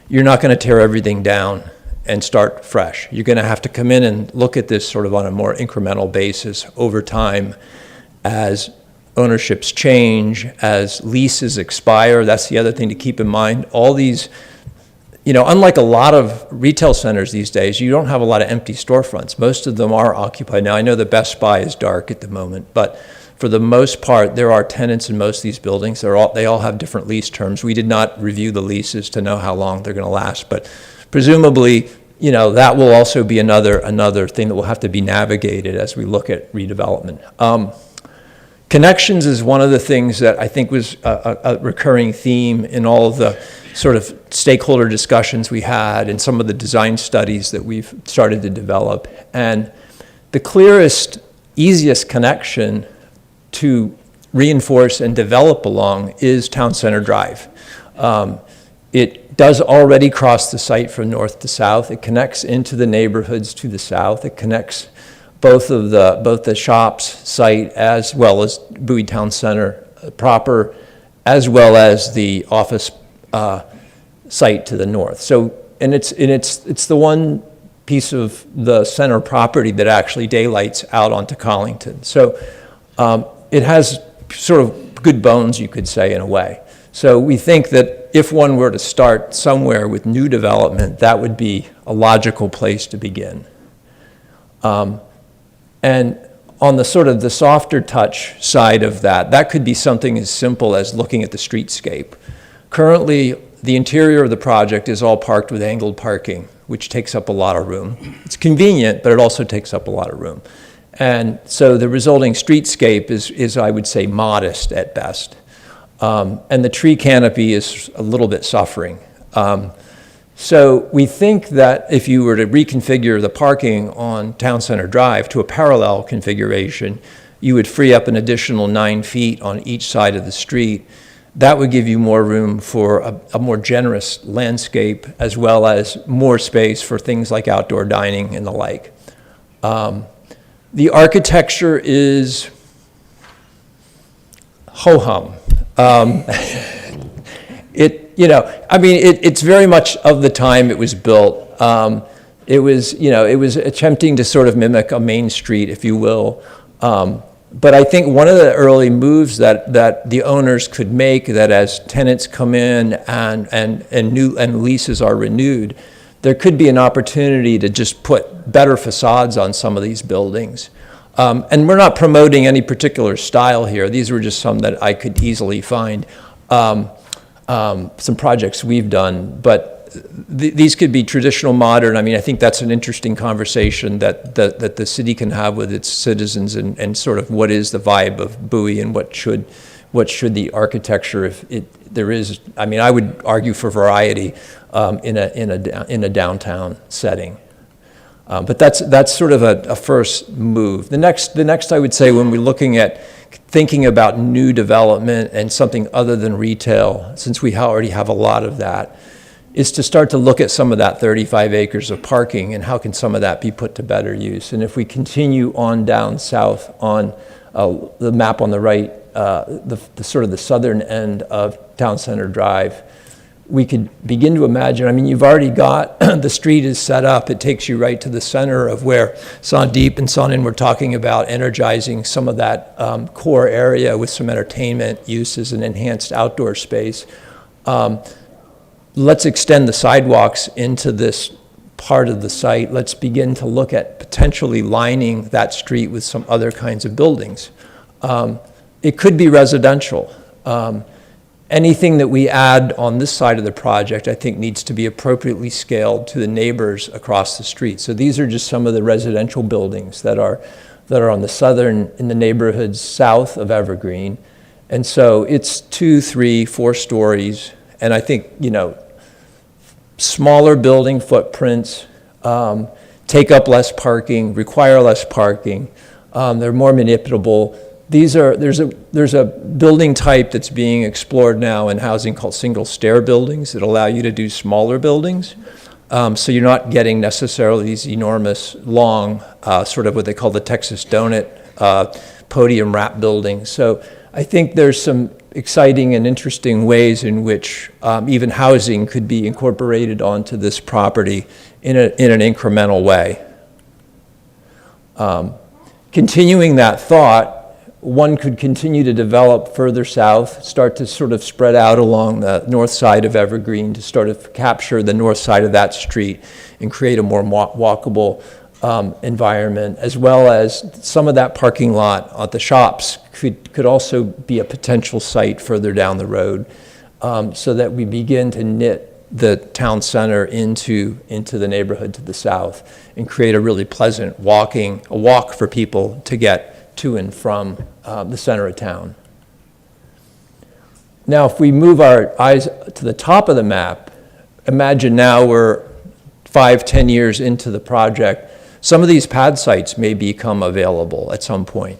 you're not going to tear everything down and start fresh. You're going to have to come in and look at this sort of on a more incremental basis over time as ownerships change, as leases expire. That's the other thing to keep in mind. All these, unlike a lot of retail centers these days, you don't have a lot of empty storefronts. Most of them are occupied. Now, I know the Best Buy is dark at the moment, but for the most part, there are tenants in most of these buildings. They all have different lease terms. We did not review the leases to know how long they're going to last, but presumably, that will also be another thing that will have to be navigated as we look at redevelopment. Connections is one of the things that I think was a recurring theme in all of the sort of stakeholder discussions we had and some of the design studies that we've started to develop. And the clearest, easiest connection to reinforce and develop along is Town Center Drive. It does already cross the site from north to south. It connects into the neighborhoods to the south. It connects both the shops site as well as Bowie Town Center proper, as well as the office site to the north. So, and it's the one piece of the center property that actually daylights out onto Collington. So it has sort of good bones, you could say, in a way. So we think that if one were to start somewhere with new development, that would be a logical place to begin. And on the sort of the softer touch side of that could be something as simple as looking at the streetscape. Currently, the interior of the project is all parked with angled parking, which takes up a lot of room. It's convenient, but it also takes up a lot of room. And so the resulting streetscape is I would say, modest at best. And the tree canopy is a little bit suffering. So we think that if you were to reconfigure the parking on Town Center Drive to a parallel configuration, you would free up an additional 9 feet on each side of the street. That would give you more room for a more generous landscape, as well as more space for things like outdoor dining and the like. The architecture is ho-hum. It's very much of the time it was built. It was attempting to sort of mimic a main street, if you will. But I think one of the early moves that the owners could make, that as tenants come in and leases are renewed, there could be an opportunity to just put better facades on some of these buildings. And we're not promoting any particular style here. These were just some that I could easily find. Some projects we've done, but these could be traditional, modern. I think that's an interesting conversation that the city can have with its citizens, and sort of what is the vibe of Bowie, and what should the architecture, if there is. I would argue for variety in a downtown setting. But that's sort of a first move. The next I would say, when we're looking at thinking about new development and something other than retail, since we already have a lot of that, is to start to look at some of that 35 acres of parking and how can some of that be put to better use. And if we continue on down south on the map on the right, the sort of the southern end of Town Center Drive, we could begin to imagine, I mean, you've already got, the street is set up, it takes you right to the center of where Sandeep and Sonnen were talking about energizing some of that core area with some entertainment uses and enhanced outdoor space. Let's extend the sidewalks into this part of the site. Let's begin to look at potentially lining that street with some other kinds of buildings. It could be residential. Anything that we add on this side of the project, I think, needs to be appropriately scaled to the neighbors across the street. So these are just some of the residential buildings that are on the southern, in the neighborhoods south of Evergreen. And so it's 2, 3, 4 stories. And I think, you know, smaller building footprints, take up less parking, require less parking. They're more manipulable. There's a building type that's being explored now in housing called single stair buildings that allow you to do smaller buildings. So you're not getting necessarily these enormous, long, sort of what they call the Texas donut podium wrap buildings. So I think there's some exciting and interesting ways in which even housing could be incorporated onto this property in an incremental way. Continuing that thought, one could continue to develop further south, start to sort of spread out along the north side of Evergreen to sort of capture the north side of that street and create a more walkable environment, as well as some of that parking lot at the shops could also be a potential site further down the road, so that we begin to knit the town center into the neighborhood to the south and create a really pleasant walk for people to get to and from the center of town. Now, if we move our eyes to the top of the map, imagine now we're 5-10 years into the project. Some of these pad sites may become available at some point.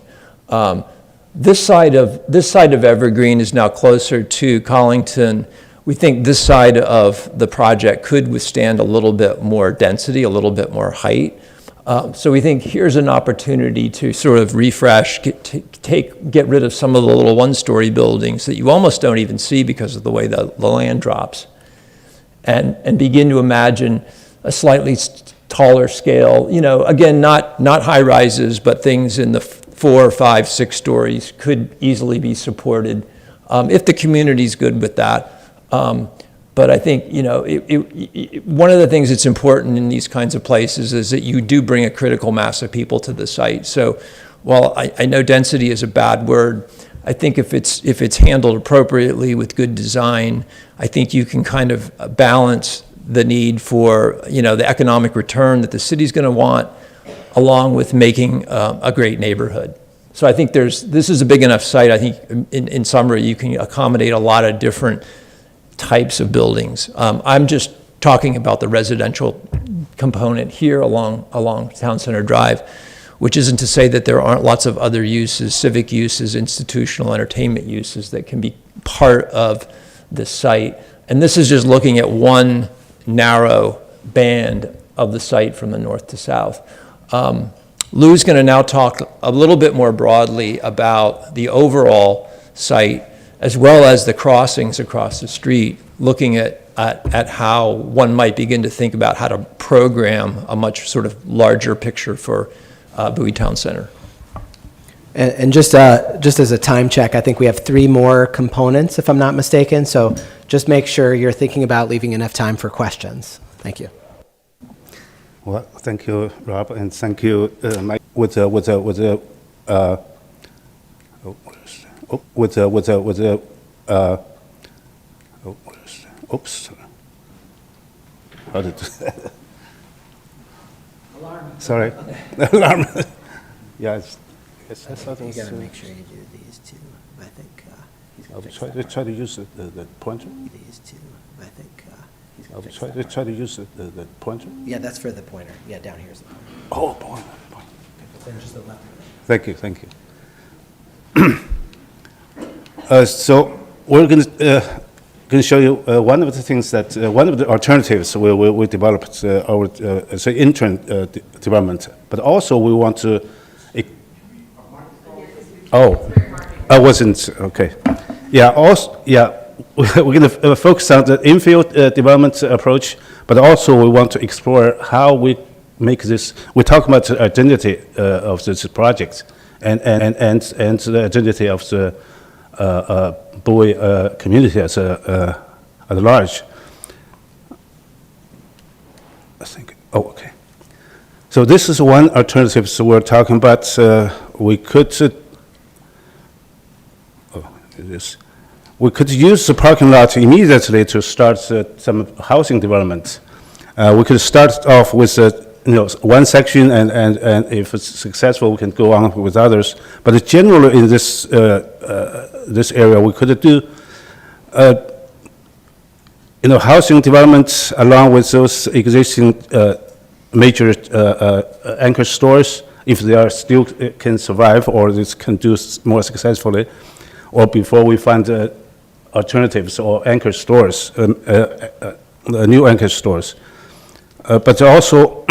This side of Evergreen is now closer to Collington. We think this side of the project could withstand a little bit more density, a little bit more height. So we think here's an opportunity to sort of refresh, get rid of some of the little one-story buildings that you almost don't even see because of the way the land drops, and begin to imagine a slightly taller scale. You know, again, not high rises, but things in the 4, 5, 6 stories could easily be supported if the community's good with that. But I think, you know, one of the things that's important in these kinds of places is that you do bring a critical mass of people to the site. So while I know density is a bad word, I think if it's handled appropriately with good design, I think you can kind of balance the need for, you know, the economic return that the city's going to want, along with making a great neighborhood. So I think this is a big enough site. I think in summary, you can accommodate a lot of different types of buildings. I'm just talking about the residential component here along Town Center Drive, which isn't to say that there aren't lots of other uses, civic uses, institutional entertainment uses that can be part of this site. And this is just looking at one narrow band of the site from the north to south. Lou's going to now talk a little bit more broadly about the overall site, as well as the crossings across the street, looking at how one might begin to think about how to program a much sort of larger picture for Bowie Town Center. And just as a time check, I think we have 3 more components, if I'm not mistaken. So just make sure you're thinking about leaving enough time for questions. Thank you. Well, thank you, Rob, and thank you, Mike. Oops, how did alarm? Sorry, alarm. Yeah, it's You got to make sure you do these two. I think I'll try to use the pointer. these two. I think I'll try to use the pointer. yeah, that's for the pointer. Yeah, down here's the pointer. Oh, pointer. Then just the left. Thank you. So we're going to show you one of the things that one of the alternatives we developed our intern development, but also we want to. Oh, I wasn't okay. Yeah. Also, yeah. we're going to focus on the infield development approach, but also we want to explore how we make this. We talk about the identity of this project and the identity of the Bowie community as at large. I think. Oh, okay. So this is one alternative. So we're talking about. We could. We could use the parking lot immediately to start some housing development. We could start off with one section, and if it's successful, we can go on with others. But generally, in this this area, we could do housing development along with those existing major anchor stores, if they are still can survive or this can do more successfully, or before we find alternatives or anchor stores, new anchor stores. But also,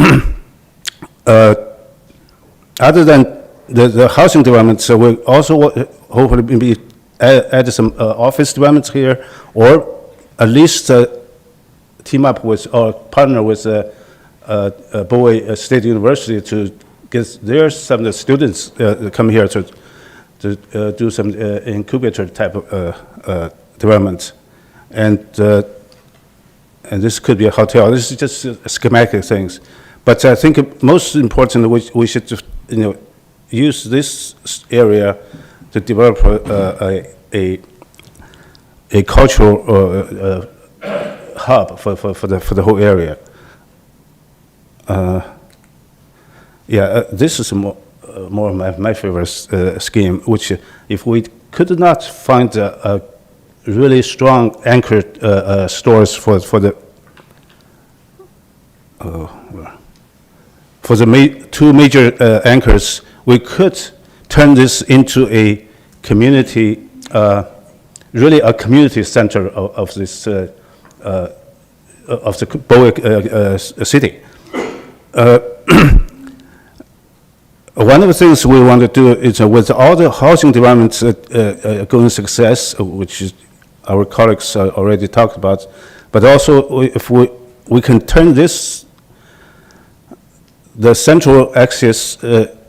other than the housing development, so we'll also hopefully maybe add some office developments here, or at least team up with or partner with Bowie State University to get some of the students come here to do some incubator type of development, and this could be a hotel. This is just schematic things, but I think most important we should just, use this area to develop a cultural hub for the whole area. This is more of my favorite scheme, which if we could not find a really strong anchored stores for the two major anchors, we could turn this into a community, really a community center of this of the Bowie city. One of the things we want to do is with all the housing developments going success, which is our colleagues already talked about, but also if we can turn this, the central axis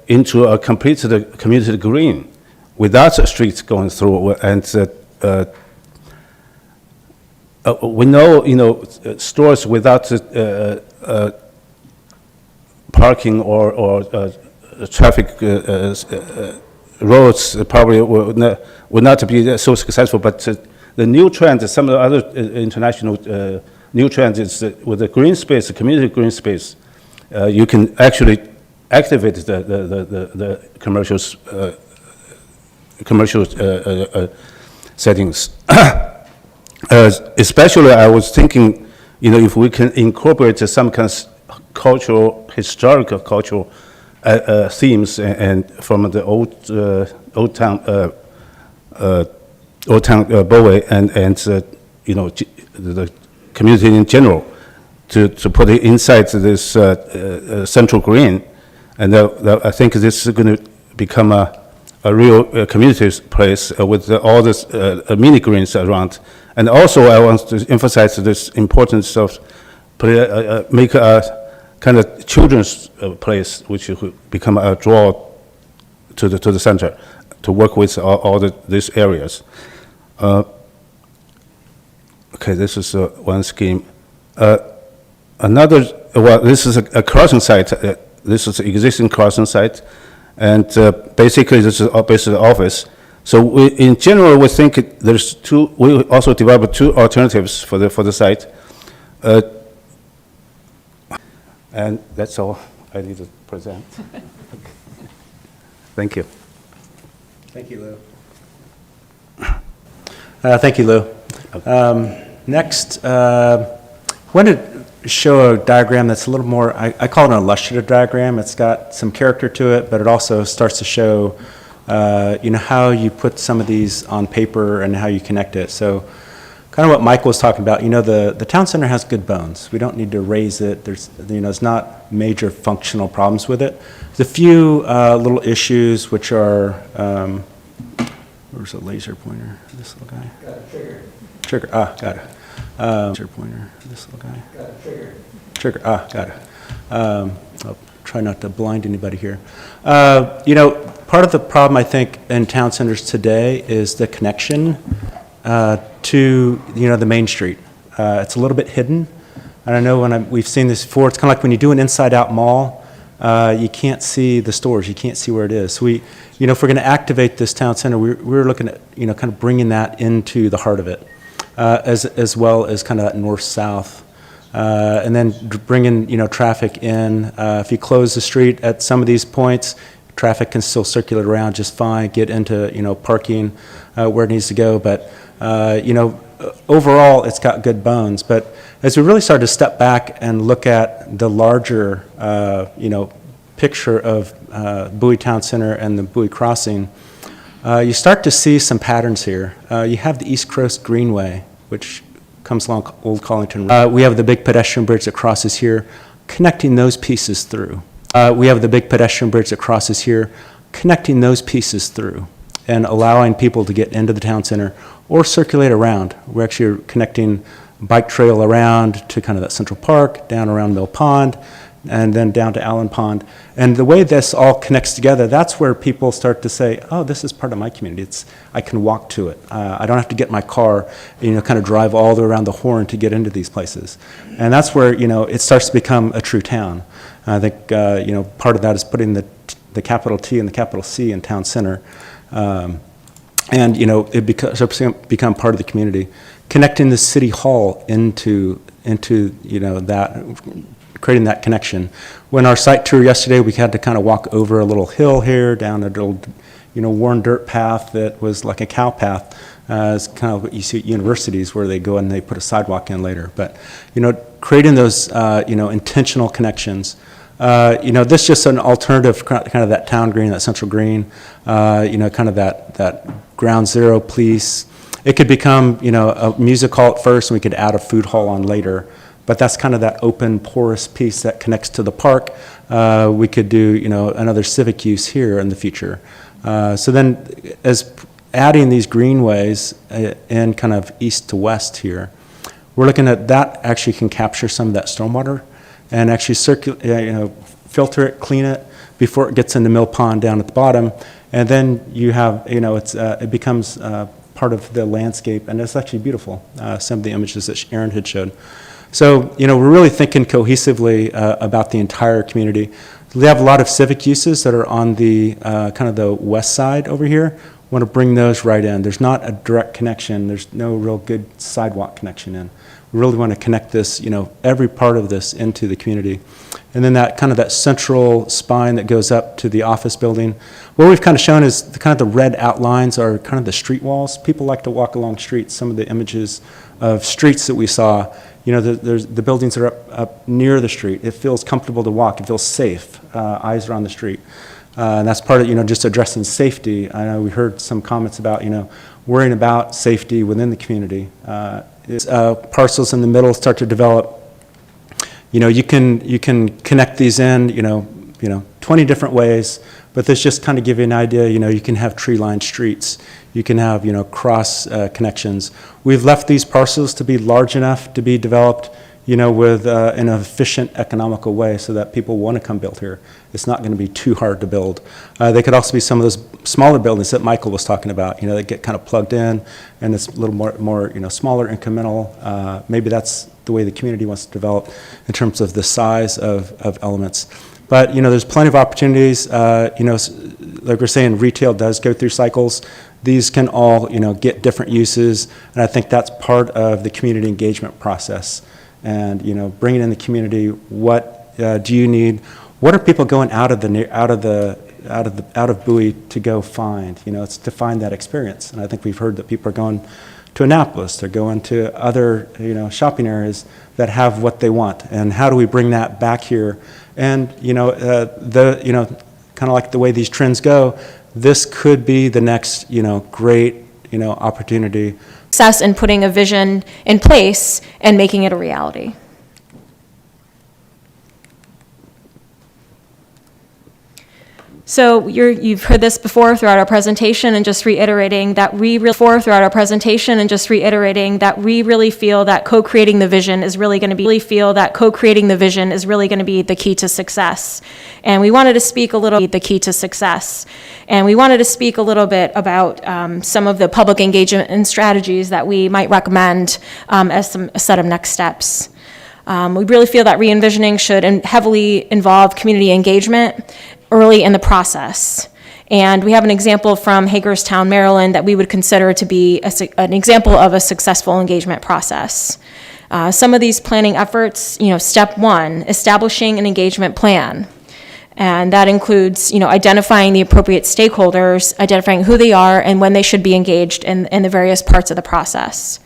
into a complete community green without streets going through, and we know, stores without parking or traffic roads probably would not be so successful. But the new trend, some of the other international new trends is with the green space, the community green space, you can actually activate the commercial settings. Especially, I was thinking, if we can incorporate some kind of historical cultural themes and from the old town Bowie and the community in general, to put it inside this central green, and I think this is going to become a real community place with all this mini greens around. And also, I want to emphasize this importance of make a kind of children's place, which will become a draw to the center, to work with all these areas. Okay, this is one scheme. This is a crossing site. This is an existing crossing site, and basically this is basically the office. So in general, we think there's two. We also developed two alternatives for the site, and that's all I need to present. Thank you. Thank you, Lou. Thank you, Lou. Next, I wanted to show a diagram that's a little more, I call it an illustrative diagram. It's got some character to it, but it also starts to show how you put some of these on paper and how you connect it. So kind of what Michael was talking about, the town center has good bones. We don't need to raise it. There's not major functional problems with it. There's a few little issues which are, where's the laser pointer? This little guy? Trigger, got it. Your pointer, this little guy. Trigger, got it. I'll try not to blind anybody here. Part of the problem, I think, in town centers today is the connection to, the main street. It's a little bit hidden. I don't know, we've seen this before, it's kind of like when you do an inside-out mall, you can't see the stores, you can't see where it is. So if we're going to activate this town center, we're looking at, kind of bringing that into the heart of it, as well as kind of that north-south. And then bringing, traffic in. If you close the street at some of these points, traffic can still circulate around just fine, get into, parking where it needs to go. But, overall, it's got good bones. But as we really start to step back and look at the larger, picture of Bowie Town Center and the Bowie Crossing, you start to see some patterns here. You have the East Coast Greenway, which comes along Old Collington. We have the big pedestrian bridge that crosses here, connecting those pieces through. We have the big pedestrian bridge that crosses here, connecting those pieces through and allowing people to get into the town center or circulate around. We're actually connecting bike trail around to kind of that Central Park, down around Mill Pond, and then down to Allen Pond. And the way this all connects together, that's where people start to say, oh, this is part of my community. I can walk to it. I don't have to get in my car, kind of drive all the way around the Horn to get into these places. And that's where, it starts to become a true town. I think, part of that is putting the capital T and the capital C in town center. And, it starts to become part of the community. Connecting the city hall into that, creating that connection. When our site tour yesterday, we had to kind of walk over a little hill here, down a little, worn dirt path that was like a cow path. It's kind of what you see at universities where they go and they put a sidewalk in later. But, creating those, intentional connections. This is just an alternative, kind of that town green, that central green, kind of that ground zero piece. It could become, a music hall at first, and we could add a food hall on later. But that's kind of that open, porous piece that connects to the park. We could do, another civic use here in the future. So then, as adding these greenways in kind of east to west here, we're looking at that actually can capture some of that stormwater and actually filter it, clean it before it gets into Mill Pond down at the bottom. And then you have, it becomes part of the landscape, and it's actually beautiful, some of the images that Aaron had showed. So, we're really thinking cohesively about the entire community. We have a lot of civic uses that are on the kind of the west side over here. We want to bring those right in. There's not a direct connection. There's no real good sidewalk connection in. We really want to connect this, every part of this into the community. And then that kind of that central spine that goes up to the office building. What we've kind of shown is kind of the red outlines are kind of the street walls. People like to walk along streets. Some of the images of streets that we saw, the buildings are up near the street. It feels comfortable to walk. It feels safe. Eyes are on the street. And that's part of, just addressing safety. I know we heard some comments about, worrying about safety within the community. Parcels in the middle start to develop. You can connect these in, 20 different ways, but this just kind of give you an idea. You can have tree-lined streets. You can have, cross connections. We've left these parcels to be large enough to be developed, with in an efficient, economical way so that people want to come build here. It's not going to be too hard to build. They could also be some of those smaller buildings that Michael was talking about, that get kind of plugged in, and it's a little more smaller, incremental. Maybe that's the way the community wants to develop in terms of the size of elements. But, there's plenty of opportunities. Like we're saying, retail does go through cycles. These can all, get different uses, and I think that's part of the community engagement process. And, bringing in the community, what do you need? What are people going out of Bowie to go find? It's to find that experience. And I think we've heard that people are going to Annapolis, they're going to other, shopping areas that have what they want. And how do we bring that back here? And, kind of like the way these trends go, this could be the next, great, opportunity. Success in putting a vision in place and making it a reality. So you've heard this before throughout our presentation, and just reiterating that we really feel that co-creating the vision is really going to be the key to success. And we wanted to speak a little bit about some of the public engagement and strategies that we might recommend as a set of next steps. We really feel that re-envisioning should heavily involve community engagement early in the process. And we have an example from Hagerstown, Maryland, that we would consider to be an example of a successful engagement process. Some of these planning efforts, step one, establishing an engagement plan. And that includes, identifying the appropriate stakeholders, identifying who they are and when they should be engaged in the various parts of the process.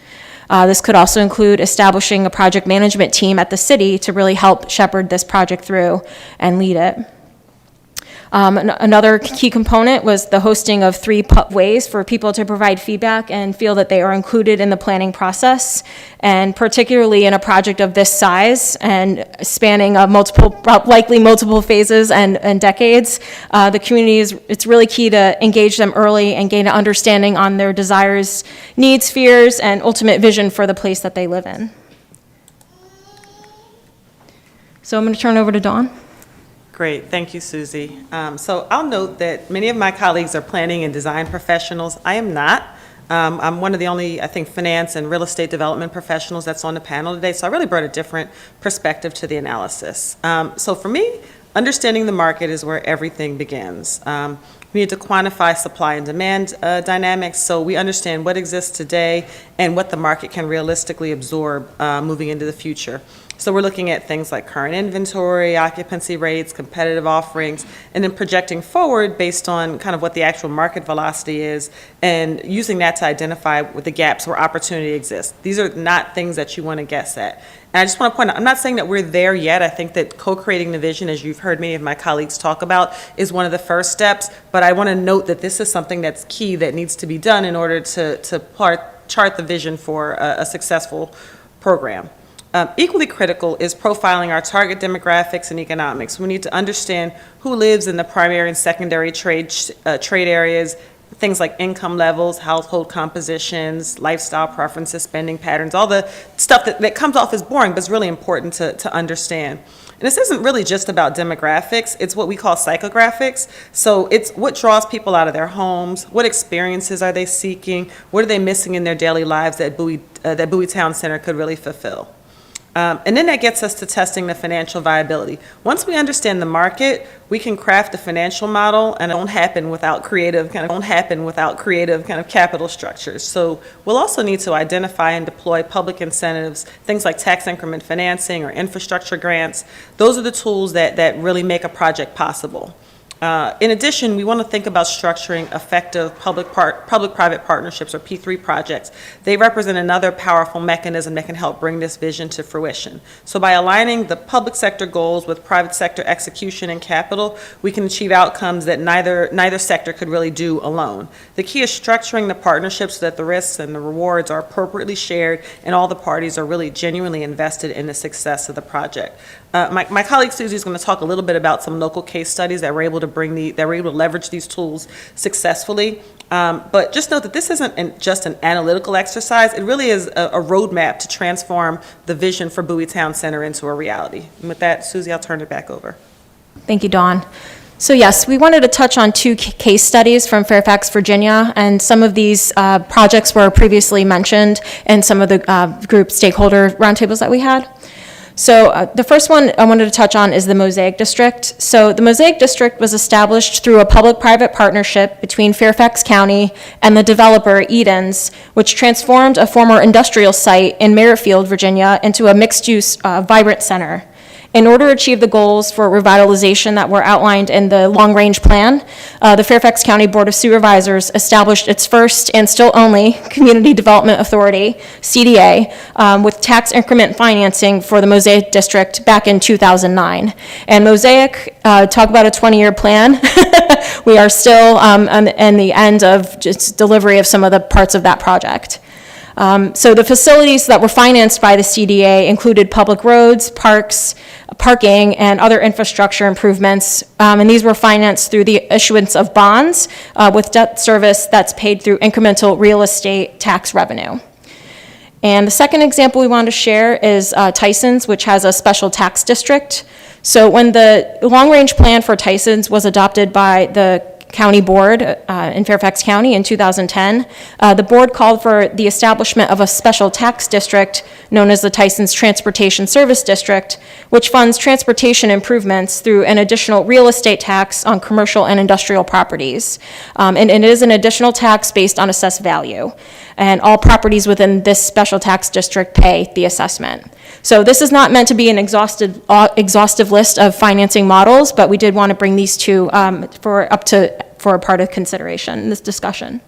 This could also include establishing a project management team at the city to really help shepherd this project through and lead it. Another key component was the hosting of 3 ways for people to provide feedback and feel that they are included in the planning process. And particularly in a project of this size and spanning likely multiple phases and decades, the community it's really key to engage them early and gain an understanding on their desires, needs, fears, and ultimate vision for the place that they live in. So I'm going to turn it over to Dawn. Great, thank you, Susie. So I'll note that many of my colleagues are planning and design professionals. I am not. I'm one of the only, I think, finance and real estate development professionals that's on the panel today, so I really brought a different perspective to the analysis. So for me, understanding the market is where everything begins. We need to quantify supply and demand dynamics so we understand what exists today and what the market can realistically absorb moving into the future. So we're looking at things like current inventory, occupancy rates, competitive offerings, and then projecting forward based on kind of what the actual market velocity is and using that to identify what the gaps where opportunity exists. These are not things that you want to guess at. And I just want to point out, I'm not saying that we're there yet. I think that co-creating the vision, as you've heard many of my colleagues talk about, is one of the first steps. But I want to note that this is something that's key that needs to be done in order to chart the vision for a successful program. Equally critical is profiling our target demographics and economics. We need to understand who lives in the primary and secondary trade areas, things like income levels, household compositions, lifestyle preferences, spending patterns, all the stuff that comes off as boring, but it's really important to understand. And this isn't really just about demographics, it's what we call psychographics. So it's what draws people out of their homes, what experiences are they seeking, what are they missing in their daily lives that Bowie Town Center could really fulfill. And then that gets us to testing the financial viability. Once we understand the market, we can craft a financial model, and it won't happen without creative kind of capital structures. So we'll also need to identify and deploy public incentives, things like tax increment financing or infrastructure grants. Those are the tools that really make a project possible. In addition, we want to think about structuring effective public-private partnerships, or P3 projects. They represent another powerful mechanism that can help bring this vision to fruition. So by aligning the public sector goals with private sector execution and capital, we can achieve outcomes that neither sector could really do alone. The key is structuring the partnerships so that the risks and the rewards are appropriately shared and all the parties are really genuinely invested in the success of the project. My colleague Susie is going to talk a little bit about some local case studies that were able to leverage these tools successfully. But just note that this isn't just an analytical exercise. It really is a roadmap to transform the vision for Bowie Town Center into a reality. And with that, Susie, I'll turn it back over. Thank you, Dawn. So yes, we wanted to touch on 2 case studies from Fairfax, Virginia, and some of these projects were previously mentioned in some of the group stakeholder roundtables that we had. So the first one I wanted to touch on is the Mosaic District. So the Mosaic District was established through a public-private partnership between Fairfax County and the developer Edens, which transformed a former industrial site in Merrifield, Virginia, into a mixed-use, vibrant center. In order to achieve the goals for revitalization that were outlined in the long-range plan, the Fairfax County Board of Supervisors established its first and still only Community Development Authority, CDA, with tax increment financing for the Mosaic District back in 2009. And Mosaic, talk about a 20-year plan. We are still in the end of just delivery of some of the parts of that project. So the facilities that were financed by the CDA included public roads, parks, parking and other infrastructure improvements, and these were financed through the issuance of bonds with debt service that's paid through incremental real estate tax revenue. And the second example we wanted to share is Tyson's, which has a special tax district. So when the long-range plan for Tyson's was adopted by the county board in Fairfax County in 2010, the board called for the establishment of a special tax district known as the Tyson's Transportation Service District, which funds transportation improvements through an additional real estate tax on commercial and industrial properties. And it is an additional tax based on assessed value. And all properties within this special tax district pay the assessment. So this is not meant to be an exhaustive list of financing models, but we did want to bring these two for a part of consideration in this discussion.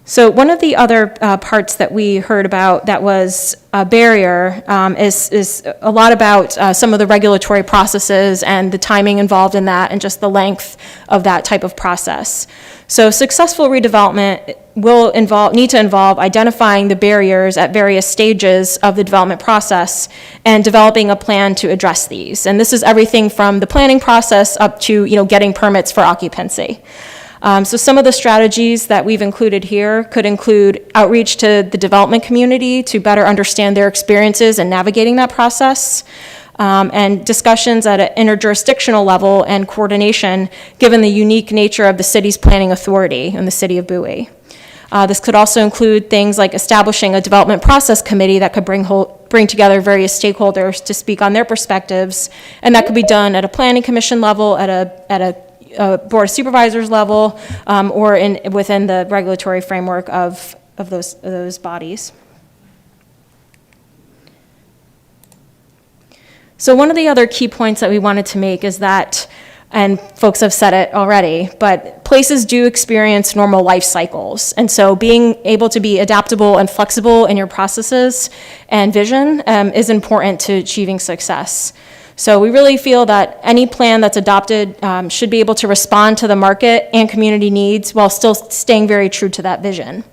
So one of the other parts that we heard about that was a barrier is a lot about some of the regulatory processes and the timing involved in that and just the length of that type of process. So successful redevelopment will need to involve identifying the barriers at various stages of the development process and developing a plan to address these. And this is everything from the planning process up to getting permits for occupancy. So some of the strategies that we've included here could include outreach to the development community to better understand their experiences in navigating that process, and discussions at an interjurisdictional level and coordination given the unique nature of the city's planning authority in the city of Bowie. This could also include things like establishing a development process committee that could bring together various stakeholders to speak on their perspectives, and that could be done at a planning commission level, at a board of supervisors level, or within the regulatory framework of those bodies. So one of the other key points that we wanted to make is that, and folks have said it already, but places do experience normal life cycles. And so being able to be adaptable and flexible in your processes and vision is important to achieving success. So we really feel that any plan that's adopted should be able to respond to the market and community needs while still staying very true to that vision.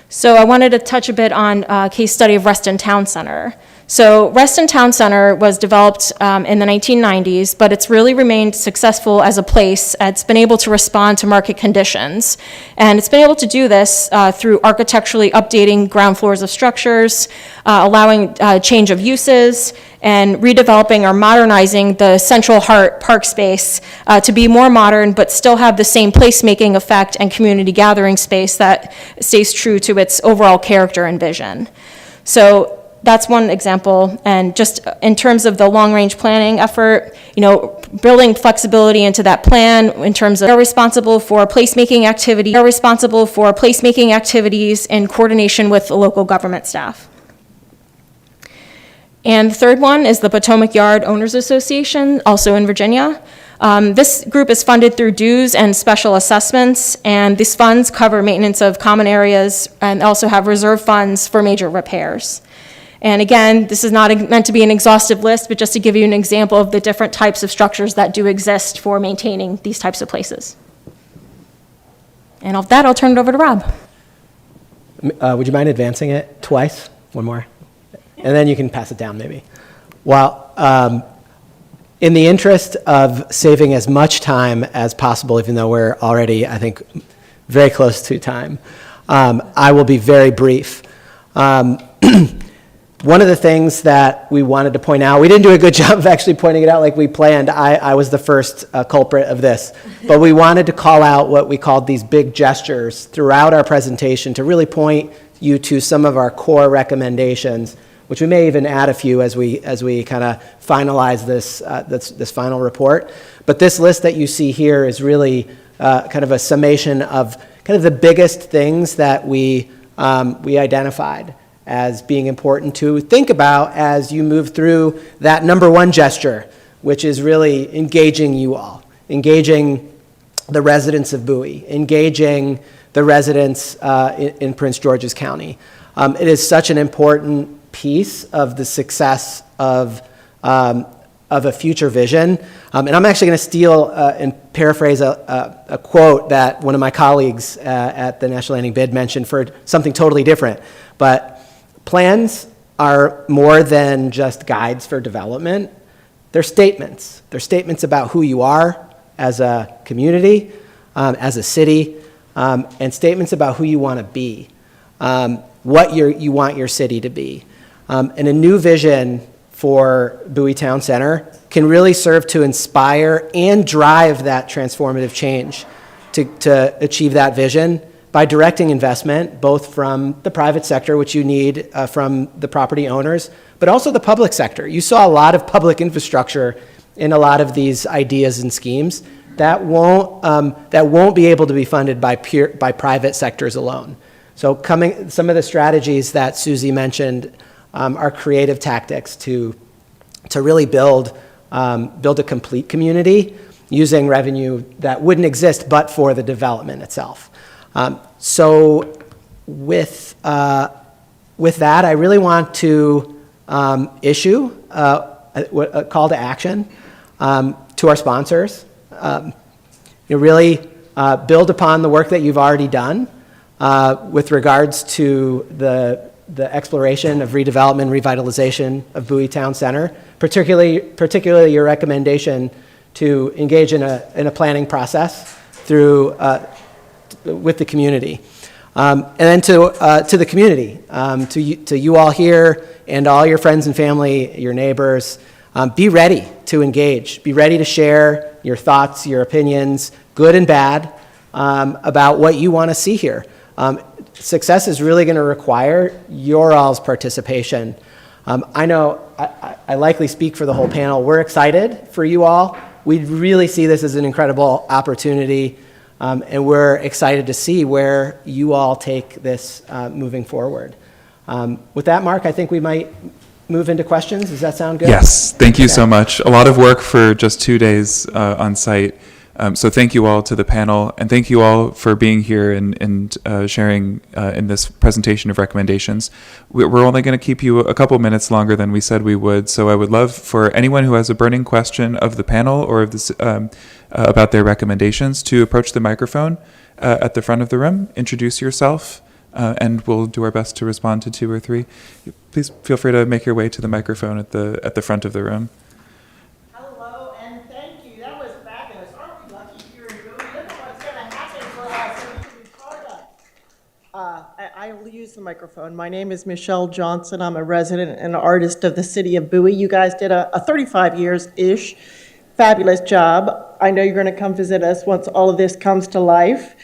So I wanted to touch a bit on a case study of Reston Town Center. So Reston Town Center was developed in the 1990s, but it's really remained successful as a place. It's been able to respond to market conditions. And it's been able to do this through architecturally updating ground floors of structures, allowing change of uses, and redeveloping or modernizing the Central Heart Park space to be more modern, but still have the same placemaking effect and community gathering space that stays true to its overall character and vision. So that's one example. And just in terms of the long-range planning effort, building flexibility into that plan in terms of they're responsible for placemaking activities in coordination with the local government staff. And the third one is the Potomac Yard Owners Association, also in Virginia. This group is funded through dues and special assessments, and these funds cover maintenance of common areas and also have reserve funds for major repairs. And again, this is not meant to be an exhaustive list, but just to give you an example of the different types of structures that do exist for maintaining these types of places. And with that, I'll turn it over to Rob. Would you mind advancing it twice? One more. And then you can pass it down maybe. Well, in the interest of saving as much time as possible, even though we're already, I think, very close to time, I will be very brief. One of the things that we wanted to point out, we didn't do a good job of actually pointing it out like we planned. I was the first culprit of this. But we wanted to call out what we called these big gestures throughout our presentation to really point you to some of our core recommendations, which we may even add a few as we kind of finalize this final report. But this list that you see here is really kind of a summation of kind of the biggest things that we identified as being important to think about as you move through that number one gesture, which is really engaging you all, engaging the residents of Bowie, engaging the residents in Prince George's County. It is such an important piece of the success of a future vision. And I'm actually going to steal and paraphrase a quote that one of my colleagues at the National Landing Bid mentioned for something totally different. But plans are more than just guides for development. They're statements. They're statements about who you are as a community, as a city, and statements about who you want to be, what you want your city to be. And a new vision for Bowie Town Center can really serve to inspire and drive that transformative change to achieve that vision by directing investment, both from the private sector, which you need from the property owners, but also the public sector. You saw a lot of public infrastructure in a lot of these ideas and schemes that won't be able to be funded by private sectors alone. So some of the strategies that Susie mentioned are creative tactics to really build a complete community using revenue that wouldn't exist but for the development itself. So with that, I really want to issue a call to action to our sponsors. Really build upon the work that you've already done with regards to the exploration of redevelopment, revitalization of Bowie Town Center, particularly your recommendation to engage in a planning process with the community. And then to the community, to you all here and all your friends and family, your neighbors, be ready to engage. Be ready to share your thoughts, your opinions, good and bad, about what you want to see here. Success is really going to require your all's participation. I know I likely speak for the whole panel. We're excited for you all. We really see this as an incredible opportunity, and we're excited to see where you all take this moving forward. With that, Mark, I think we might move into questions. Does that sound good? Yes, thank you so much. A lot of work for just 2 days on site. So thank you all to the panel, and thank you all for being here and sharing in this presentation of recommendations. We're only going to keep you a couple minutes longer than we said we would, so I would love for anyone who has a burning question of the panel or of this, about their recommendations to approach the microphone at the front of the room, introduce yourself, and we'll do our best to respond to 2 or 3. Please feel free to make your way to the microphone at the front of the room. Hello, and thank you. That was fabulous. Aren't we lucky here in Bowie? Look at what's going to happen for us and we can be part of. I will use the microphone. My name is Michelle Johnson. I'm a resident and artist of the city of Bowie. You guys did a 35 years-ish fabulous job. I know you're going to come visit us once all of this comes to life.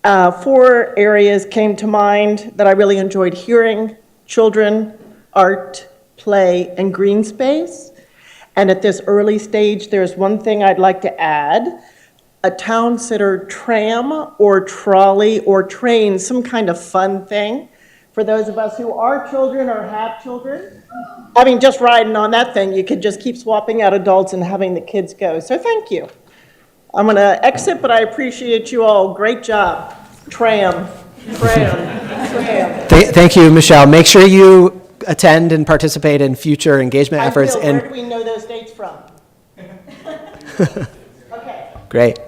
4 areas came to mind that I really enjoyed hearing: children, art, play, and green space. And at this early stage, there's one thing I'd like to add: a town center tram or trolley or train, some kind of fun thing for those of us who are children or have children. I mean, just riding on that thing, you could just keep swapping out adults and having the kids go. So thank you. I'm going to exit, but I appreciate you all. Great job. Tram. Thank you, Michelle. Make sure you attend and participate in future engagement efforts. Where do we know those dates from? Okay. Great.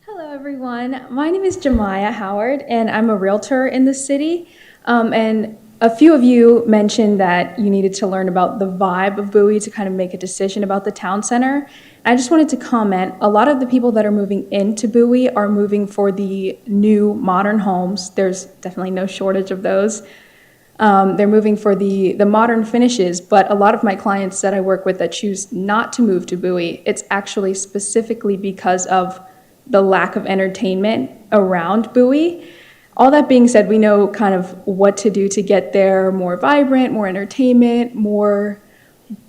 Hello, everyone. My name is Jemiah Howard, and I'm a realtor in the city. And a few of you mentioned that you needed to learn about the vibe of Bowie to kind of make a decision about the town center. I just wanted to comment, a lot of the people that are moving into Bowie are moving for the new modern homes. There's definitely no shortage of those. They're moving for the modern finishes, but a lot of my clients that I work with that choose not to move to Bowie, it's actually specifically because of the lack of entertainment around Bowie. All that being said, we know kind of what to do to get there: more vibrant, more entertainment, more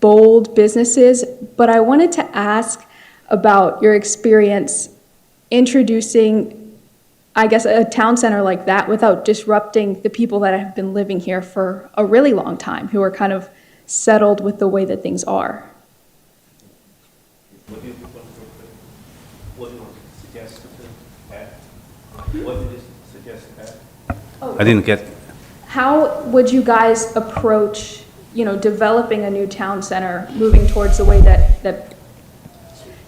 bold businesses. But I wanted to ask about your experience introducing, I guess, a town center like that without disrupting the people that have been living here for a really long time, who are kind of settled with the way that things are. What do you suggest to add? What did you suggest to add? I didn't get. How would you guys approach, developing a new town center, moving towards the way that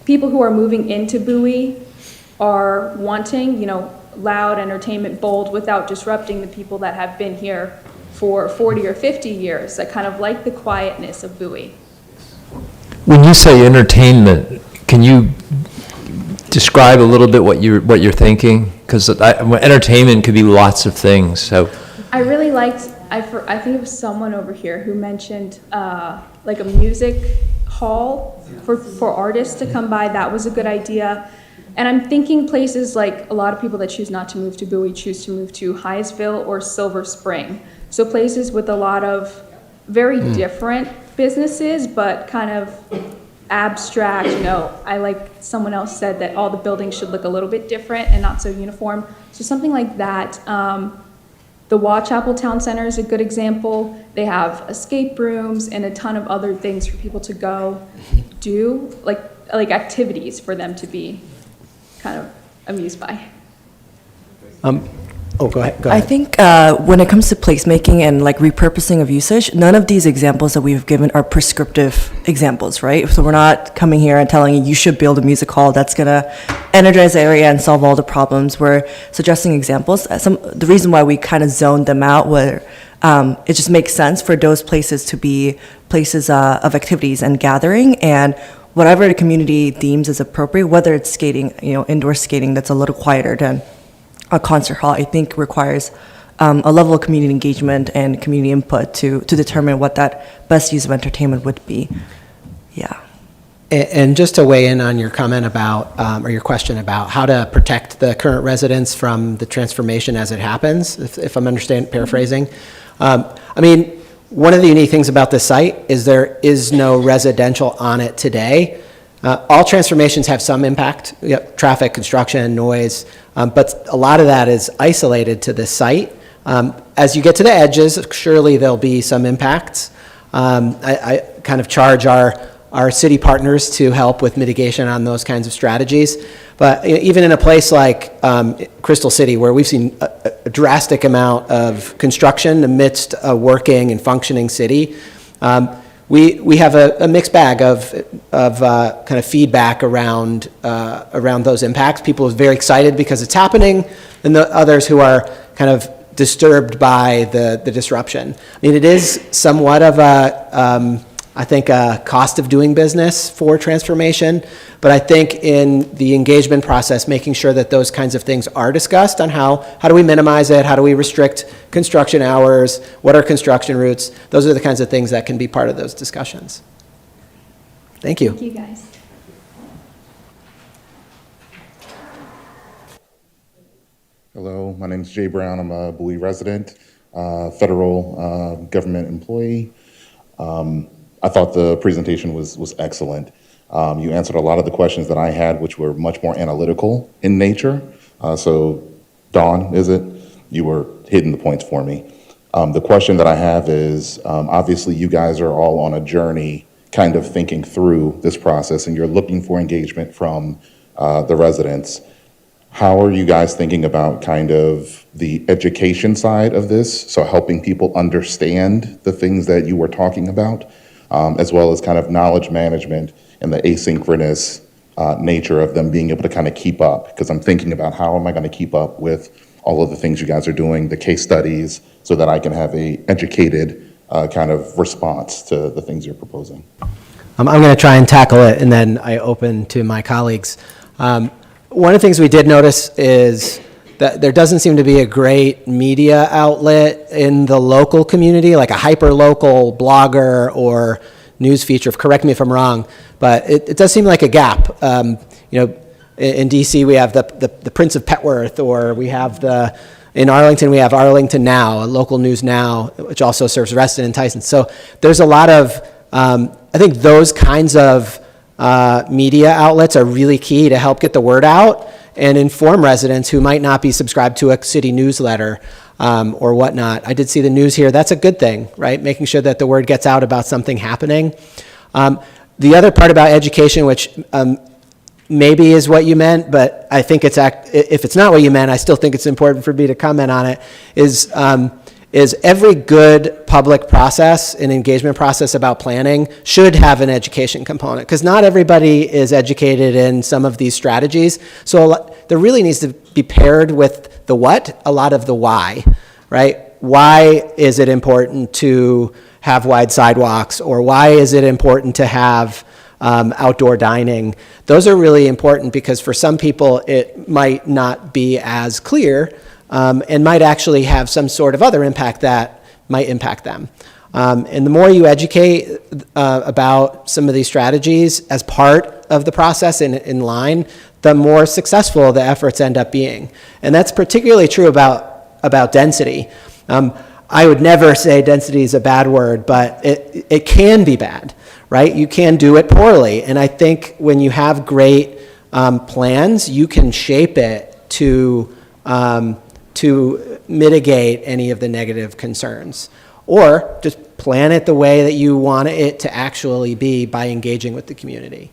people who are moving into Bowie are wanting, loud entertainment, bold, without disrupting the people that have been here for 40 or 50 years. I kind of like the quietness of Bowie. When you say entertainment, can you describe a little bit what you're thinking? Because entertainment could be lots of things. So I really liked, I think it was someone over here who mentioned like a music hall for artists to come by. That was a good idea. And I'm thinking places like a lot of people that choose not to move to Bowie choose to move to Hyattsville or Silver Spring. So places with a lot of very different businesses, but kind of abstract, I like someone else said that all the buildings should look a little bit different and not so uniform. So something like that. The Watchapel Town Center is a good example. They have escape rooms and a ton of other things for people to go do, like activities for them to be kind of amused by. Go ahead. I think when it comes to placemaking and like repurposing of usage, none of these examples that we've given are prescriptive examples, right? So we're not coming here and telling you should build a music hall that's gonna energize the area and solve all the problems. We're suggesting examples. The reason why we kind of zoned them out were it just makes sense for those places to be places of activities and gathering, and whatever the community deems is appropriate, whether it's skating, indoor skating that's a little quieter than a concert hall, I think requires a level of community engagement and community input to determine what that best use of entertainment would be. Yeah. And just to weigh in on your comment about, or your question about how to protect the current residents from the transformation as it happens, if I'm paraphrasing. One of the unique things about this site is there is no residential on it today. All transformations have some impact, traffic, construction, noise, but a lot of that is isolated to this site. As you get to the edges, surely there'll be some impacts. I kind of charge our city partners to help with mitigation on those kinds of strategies. But even in a place like Crystal City, where we've seen a drastic amount of construction amidst a working and functioning city, we have a mixed bag of kind of feedback around those impacts. People are very excited because it's happening, and the others who are kind of disturbed by the disruption. It is somewhat of a cost of doing business for transformation, but I think in the engagement process, making sure that those kinds of things are discussed on how do we minimize it, how do we restrict construction hours, what are construction routes, those are the kinds of things that can be part of those discussions. Thank you. Thank you, guys. Hello, my name is Jay Brown. I'm a Bowie resident, federal government employee. I thought the presentation was excellent. You answered a lot of the questions that I had, which were much more analytical in nature. So, Dawn, you were hitting the points for me. The question that I have is, obviously you guys are all on a journey kind of thinking through this process, and you're looking for engagement from the residents. How are you guys thinking about kind of the education side of this? So helping people understand the things that you were talking about, as well as kind of knowledge management and the asynchronous nature of them being able to kind of keep up. Because I'm thinking about how am I going to keep up with all of the things you guys are doing, the case studies, so that I can have a educated kind of response to the things you're proposing. I'm going to try and tackle it, and then I open to my colleagues. One of the things we did notice is that there doesn't seem to be a great media outlet in the local community, like a hyper-local blogger or news feature. Correct me if I'm wrong, but it does seem like a gap. In DC, we have the Prince of Petworth, or we have in Arlington, we have Arlington Now, a local news now, which also serves Reston and Tyson. So there's a lot of, I think those kinds of media outlets are really key to help get the word out and inform residents who might not be subscribed to a city newsletter or whatnot. I did see the news here. That's a good thing, right? Making sure that the word gets out about something happening. The other part about education, which maybe is what you meant, but I think if it's not what you meant, I still think it's important for me to comment on it, is is every good public process and engagement process about planning should have an education component, because not everybody is educated in some of these strategies. So there really needs to be paired with the what, a lot of the why, right? Why is it important to have wide sidewalks, or why is it important to have outdoor dining? Those are really important because for some people it might not be as clear and might actually have some sort of other impact that might impact them. And the more you educate about some of these strategies as part of the process in line, the more successful the efforts end up being. And that's particularly true about density. I would never say density is a bad word, but it can be bad, right? You can do it poorly. And I think when you have great plans, you can shape it to mitigate any of the negative concerns. Or just plan it the way that you want it to actually be by engaging with the community.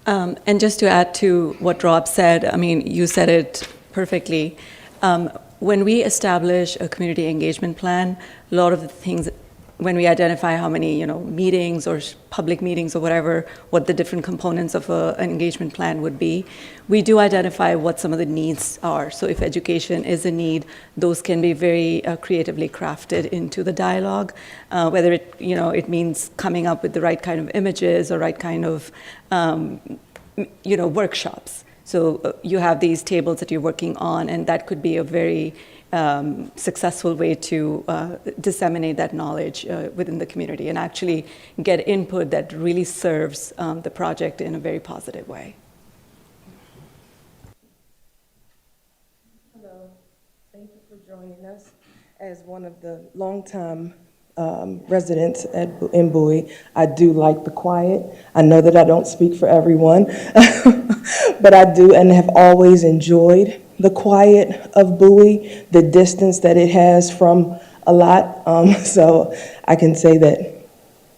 And just to add to what Rob said, I mean, you said it perfectly. When we establish a community engagement plan, a lot of the things, when we identify how many meetings or public meetings or whatever, what the different components of an engagement plan would be, we do identify what some of the needs are. So if education is a need, those can be very creatively crafted into the dialogue, whether it means coming up with the right kind of images or right kind of workshops. So you have these tables that you're working on, and that could be a very successful way to disseminate that knowledge within the community and actually get input that really serves the project in a very positive way. Hello, thank you for joining us. As one of the longtime residents in Bowie, I do like the quiet. I know that I don't speak for everyone, but I do and have always enjoyed the quiet of Bowie, the distance that it has from a lot. So I can say that,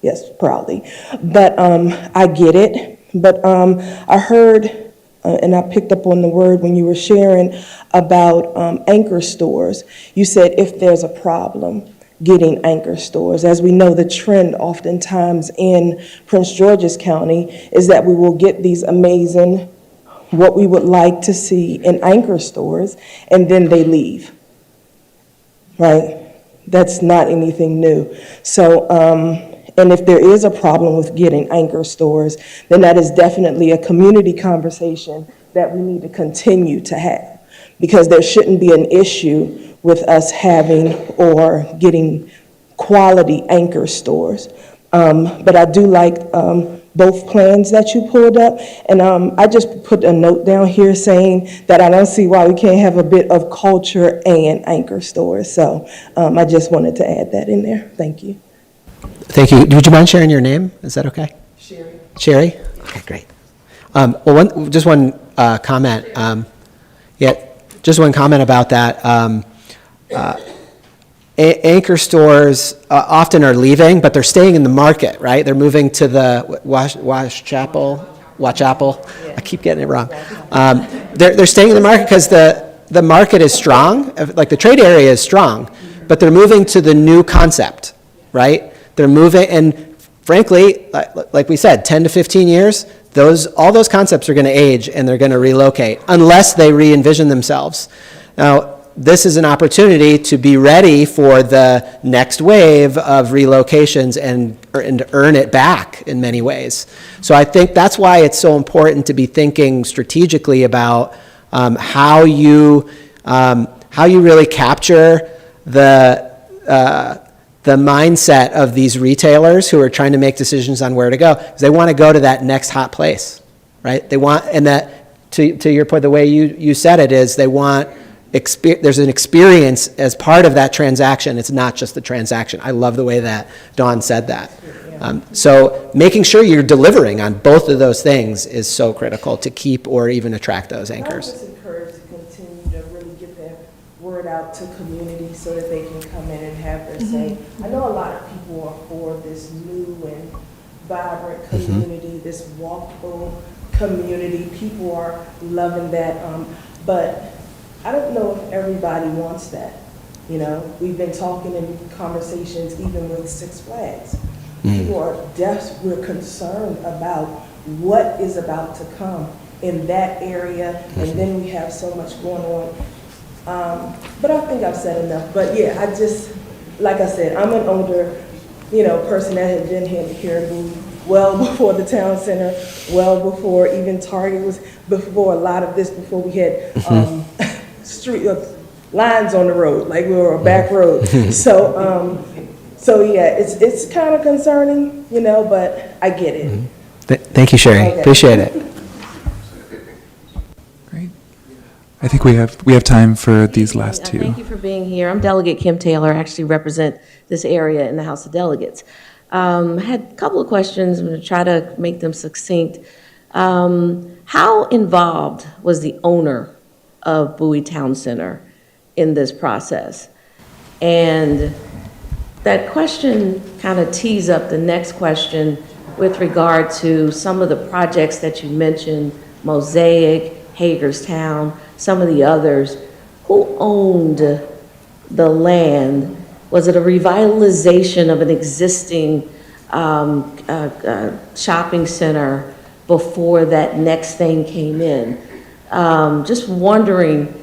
yes, proudly. But I get it. But I heard, and I picked up on the word when you were sharing about anchor stores. You said if there's a problem, getting anchor stores. As we know, the trend oftentimes in Prince George's County is that we will get these amazing, what we would like to see in anchor stores, and then they leave, right? That's not anything new. So, and if there is a problem with getting anchor stores, then that is definitely a community conversation that we need to continue to have, because there shouldn't be an issue with us having or getting quality anchor stores. But I do like both plans that you pulled up. And I just put a note down here saying that I don't see why we can't have a bit of culture and anchor stores. So I just wanted to add that in there. Thank you. Thank you. Would you mind sharing your name? Is that okay? Sherry. Sherry? Okay, great. Well, just one comment. Just one comment about that. Anchor stores often are leaving, but they're staying in the market, right? They're moving to the Watchapel. I keep getting it wrong. They're staying in the market because the market is strong, like the trade area is strong, but they're moving to the new concept, right? They're moving, and frankly, like we said, 10 to 15 years, all those concepts are going to age and they're going to relocate unless they re-envision themselves. Now, this is an opportunity to be ready for the next wave of relocations and earn it back in many ways. So I think that's why it's so important to be thinking strategically about how you really capture the mindset of these retailers who are trying to make decisions on where to go. Because they want to go to that next hot place, right? They want, and that, to your point, the way you said it is they want, there's an experience as part of that transaction. It's not just the transaction. I love the way that Dawn said that. So making sure you're delivering on both of those things is so critical to keep or even attract those anchors. I'm just encouraged to continue to really get that word out to community so that they can come in and have their say. I know a lot of people are for this new and vibrant community, this walkable community. People are loving that, but I don't know if everybody wants that. You know, we've been talking in conversations even with Six Flags. People are we're concerned about what is about to come in that area, and then we have so much going on. But I think I've said enough. But yeah, I just, like I said, I'm an older, person that had been here in Bowie well before the town center, well before even Target was, before a lot of this, before we had street lines on the road, like we were a back road. So yeah, it's kind of concerning, but I get it. Thank you, Sherry. Okay. Appreciate it. Great. I think we have time for these last two. Thank you for being here. I'm Delegate Kim Taylor. I actually represent this area in the House of Delegates. I had a couple of questions. I'm going to try to make them succinct. How involved was the owner of Bowie Town Center in this process? And that question kind of tees up the next question with regard to some of the projects that you mentioned, Mosaic, Hagerstown, some of the others. Who owned the land? Was it a revitalization of an existing shopping center before that next thing came in? Just wondering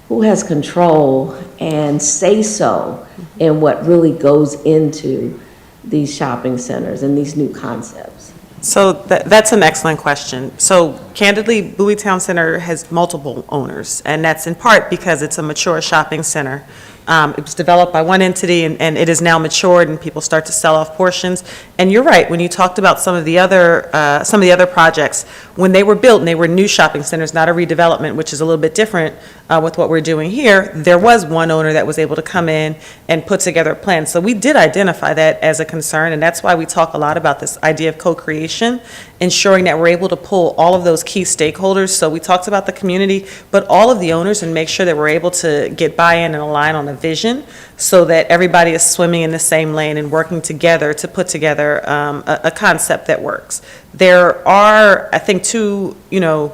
who has control and say-so in what really goes into these shopping centers and these new concepts. So that's an excellent question. So candidly, Bowie Town Center has multiple owners, and that's in part because it's a mature shopping center. It was developed by one entity, and it is now matured, and people start to sell off portions. And you're right, when you talked about some of the other projects, when they were built, and they were new shopping centers, not a redevelopment, which is a little bit different with what we're doing here, there was one owner that was able to come in and put together a plan. So we did identify that as a concern, and that's why we talk a lot about this idea of co-creation, ensuring that we're able to pull all of those key stakeholders. So we talked about the community, but all of the owners, and make sure that we're able to get buy-in and align on a vision so that everybody is swimming in the same lane and working together to put together a concept that works. There are, I think, to the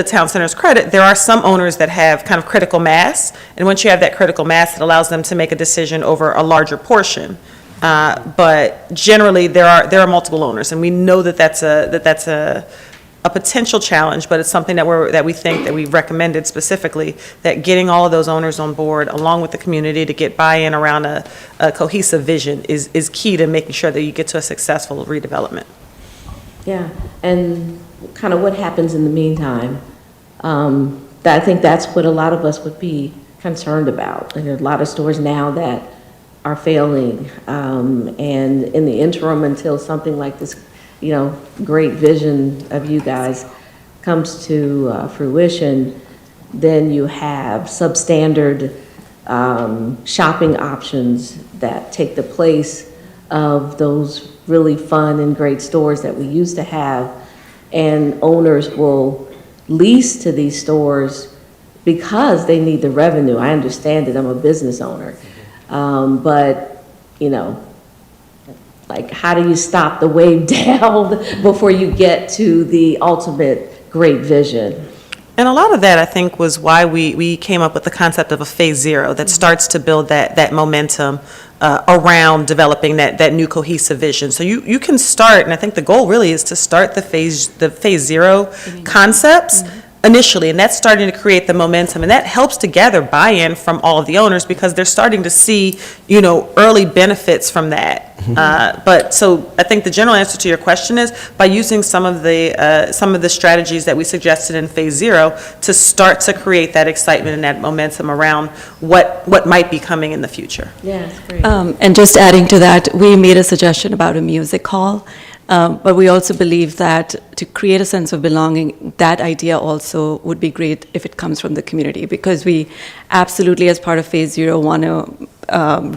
town center's credit, there are some owners that have kind of critical mass, and once you have that critical mass, it allows them to make a decision over a larger portion. But generally, there are multiple owners, and we know that that's a potential challenge, but it's something that we recommended specifically, that getting all of those owners on board, along with the community, to get buy-in around a cohesive vision is key to making sure that you get to a successful redevelopment. Yeah, and kind of what happens in the meantime. I think that's what a lot of us would be concerned about. There are a lot of stores now that are failing, and in the interim, until something like this, great vision of you guys comes to fruition, then you have substandard shopping options that take the place of those really fun and great stores that we used to have, and owners will lease to these stores because they need the revenue. I understand it, I'm a business owner. But, like, how do you stop the wave down before you get to the ultimate great vision? And a lot of that, I think, was why we came up with the concept of a phase zero that starts to build that momentum around developing that new cohesive vision. So you can start, and I think the goal really is to start the phase zero concepts initially, and that's starting to create the momentum, and that helps to gather buy-in from all of the owners because they're starting to see, early benefits from that. But so I think the general answer to your question is by using some of the strategies that we suggested in phase zero to start to create that excitement and that momentum around what might be coming in the future. Yeah, that's great. And just adding to that, we made a suggestion about a music hall. But we also believe that to create a sense of belonging, that idea also would be great if it comes from the community, because we absolutely, as part of Phase Zero, want to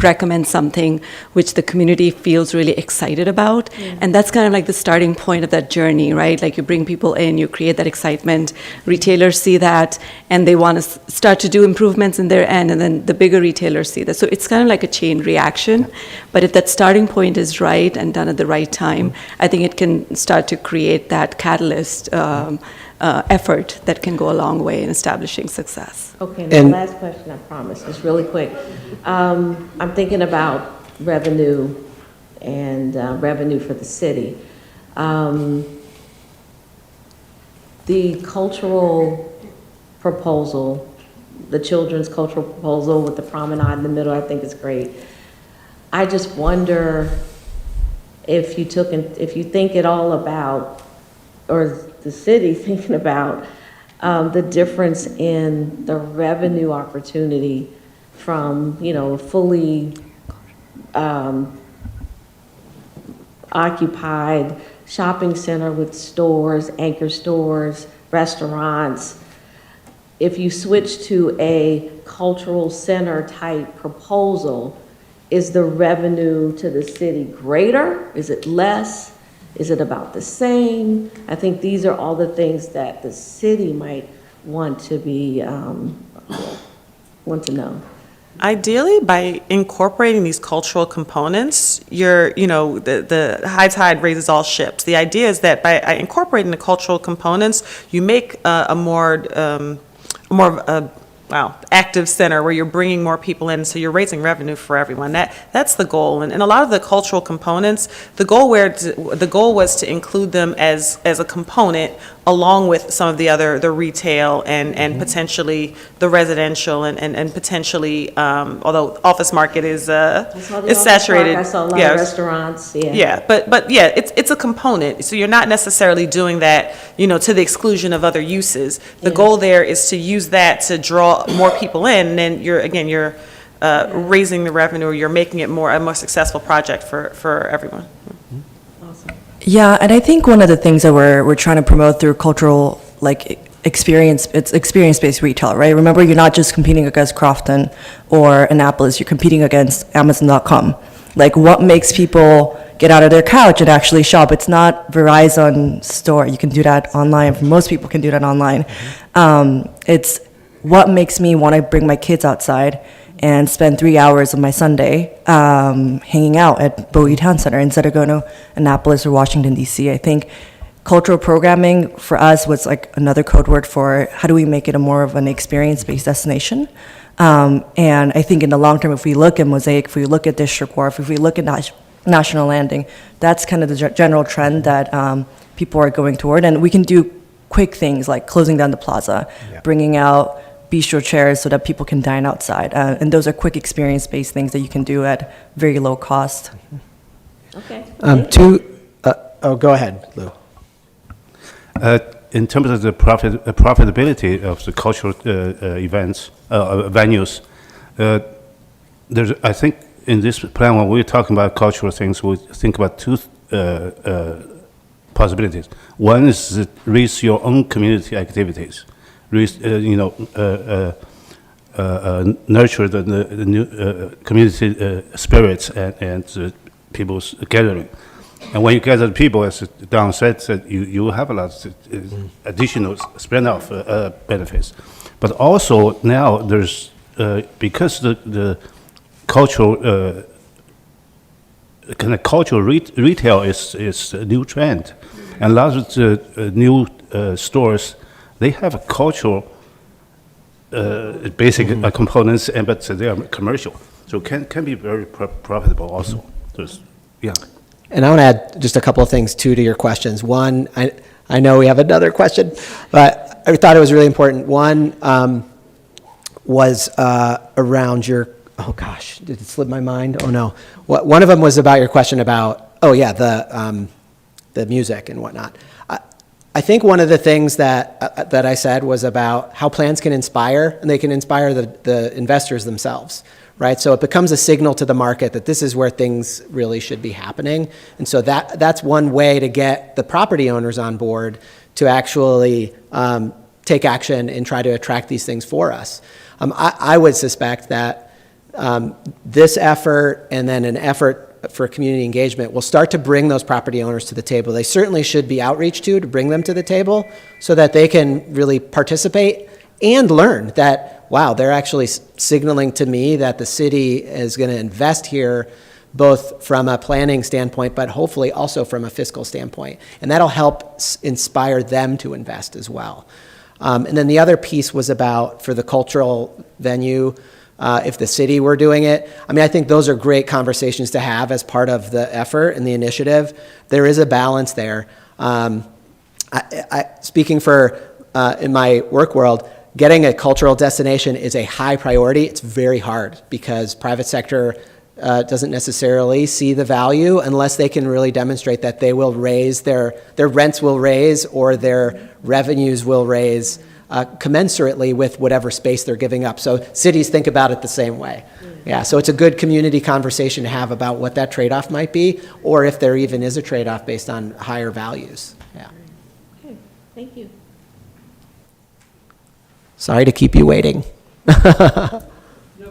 recommend something which the community feels really excited about. Yeah. And that's kind of like the starting point of that journey, right? Like you bring people in, you create that excitement, retailers see that, and they want to start to do improvements in their end, and then the bigger retailers see that. So it's kind of like a chain reaction. But if that starting point is right and done at the right time, I think it can start to create that catalyst effort that can go a long way in establishing success. Okay, now last question, I promise, just really quick. I'm thinking about revenue and revenue for the city. The cultural proposal, the children's cultural proposal with the promenade in the middle, I think is great. I just wonder if you think at all about, or the city thinking about, the difference in the revenue opportunity from, fully occupied shopping center with stores, anchor stores, restaurants. If you switch to a cultural center type proposal, is the revenue to the city greater? Is it less? Is it about the same? I think these are all the things that the city might want to know. Ideally, by incorporating these cultural components, the high tide raises all ships. The idea is that by incorporating the cultural components, you make a more active center where you're bringing more people in, so you're raising revenue for everyone. That's the goal. And a lot of the cultural components, the goal was to include them as a component along with some of the retail and potentially the residential and potentially, although office market is saturated. I saw a lot of restaurants. But it's a component. So you're not necessarily doing that, to the exclusion of other uses. The goal there is to use that to draw more people in, and then you're raising the revenue, or you're making it a more successful project for everyone. Yeah, and I think one of the things that we're trying to promote through cultural experience-based retail, right? Remember, you're not just competing against Crofton or Annapolis, you're competing against Amazon.com. Like, what makes people get out of their couch and actually shop? It's not Verizon store. You can do that online. Most people can do that online. It's what makes me want to bring my kids outside and spend 3 hours of my Sunday hanging out at Bowie Town Center instead of going to Annapolis or Washington, D.C. I think cultural programming for us was like another code word for how do we make it a more of an experience-based destination. And I think in the long term, if we look at Mosaic, if we look at District Wharf, if we look at National Landing, that's kind of the general trend that people are going toward. And we can do quick things like closing down the plaza, bringing out bistro chairs so that people can dine outside. And those are quick experience-based things that you can do at very low cost. Okay. Go ahead, Lou. In terms of the profitability of the cultural events, venues, I think in this plan, when we're talking about cultural things, we think about two possibilities. One is to raise your own community activities, nurture the new community spirits and people's gathering. And when you gather people, as Don said, you have a lot of additional spin-off benefits. But also now there's, because the cultural, kind of cultural retail is a new trend. And a lot of the new stores, they have a cultural basic components, but they are commercial. So can be very profitable also. Yeah. And I want to add just a couple of things, too, to your questions. One, I know we have another question, but I thought it was really important. One was around your, oh gosh, did it slip my mind? Oh no. One of them was about your question about, the music and whatnot. I think one of the things that I said was about how plans can inspire, and they can inspire the investors themselves. Right, so it becomes a signal to the market that this is where things really should be happening, and so that's one way to get the property owners on board to actually take action and try to attract these things for us. I would suspect that this effort and then an effort for community engagement will start to bring those property owners to the table. They certainly should be outreached to bring them to the table so that they can really participate and learn that, wow, they're actually signaling to me that the city is going to invest here both from a planning standpoint, but hopefully also from a fiscal standpoint. And that'll help inspire them to invest as well. And then the other piece was about, for the cultural venue, if the city were doing it. I mean, I think those are great conversations to have as part of the effort and the initiative. There is a balance there. Speaking for in my work world, getting a cultural destination is a high priority. It's very hard because private sector doesn't necessarily see the value unless they can really demonstrate that they will raise their rents will raise or their revenues will raise commensurately with whatever space they're giving up. So cities think about it the same way. Yeah, so it's a good community conversation to have about what that trade-off might be, or if there even is a trade-off based on higher values. Yeah. Okay, thank you. Sorry to keep you waiting. No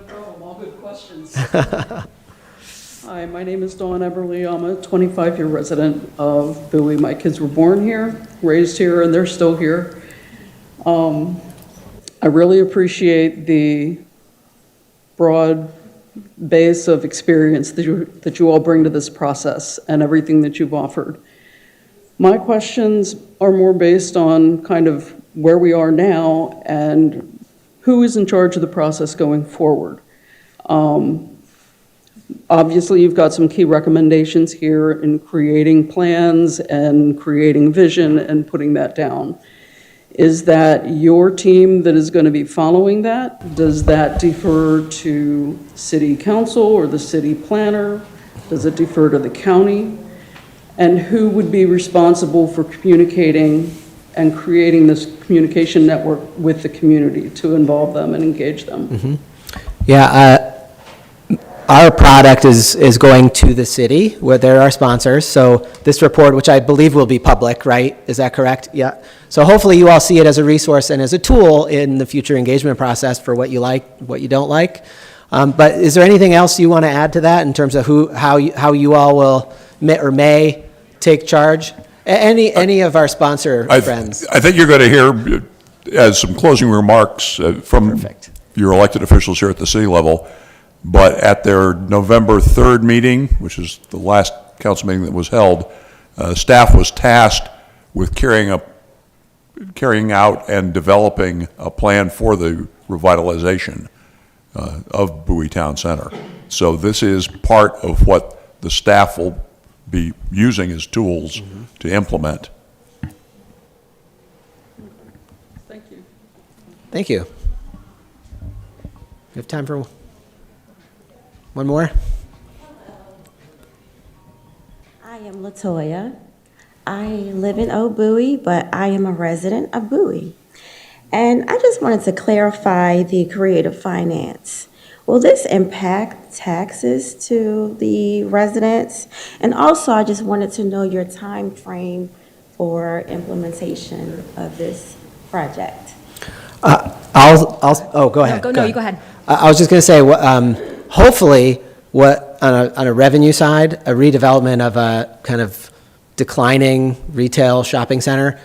problem, all good questions. Hi, my name is Dawn Eberly. I'm a 25-year resident of Bowie. My kids were born here, raised here, and they're still here. I really appreciate the broad base of experience that you all bring to this process and everything that you've offered. My questions are more based on kind of where we are now and who is in charge of the process going forward. Obviously, you've got some key recommendations here in creating plans and creating vision and putting that down. Is that your team that is going to be following that? Does that defer to city council or the city planner? Does it defer to the county? And who would be responsible for communicating and creating this communication network with the community to involve them and engage them? Mm-hmm. Yeah, our product is going to the city, where they're our sponsors. So this report, which I believe will be public, right? Is that correct? Yeah. So hopefully you all see it as a resource and as a tool in the future engagement process for what you like, what you don't like. But is there anything else you want to add to that in terms of how you all will may take charge? Any of our sponsor friends? I think you're going to hear as some closing remarks from your elected officials here at the city level. But at their November 3rd meeting, which is the last council meeting that was held, staff was tasked with carrying out and developing a plan for the revitalization of Bowie Town Center. So this is part of what the staff will be using as tools to implement. Thank you. Thank you. We have time for one more? I am LaToya. I live in Old Bowie, but I am a resident of Bowie. And I just wanted to clarify the creative finance. Will this impact taxes to the residents? And also, I just wanted to know your time frame for implementation of this project. Go ahead. No, you go ahead. I was just going to say, hopefully, on a revenue side, a redevelopment of a kind of declining retail shopping center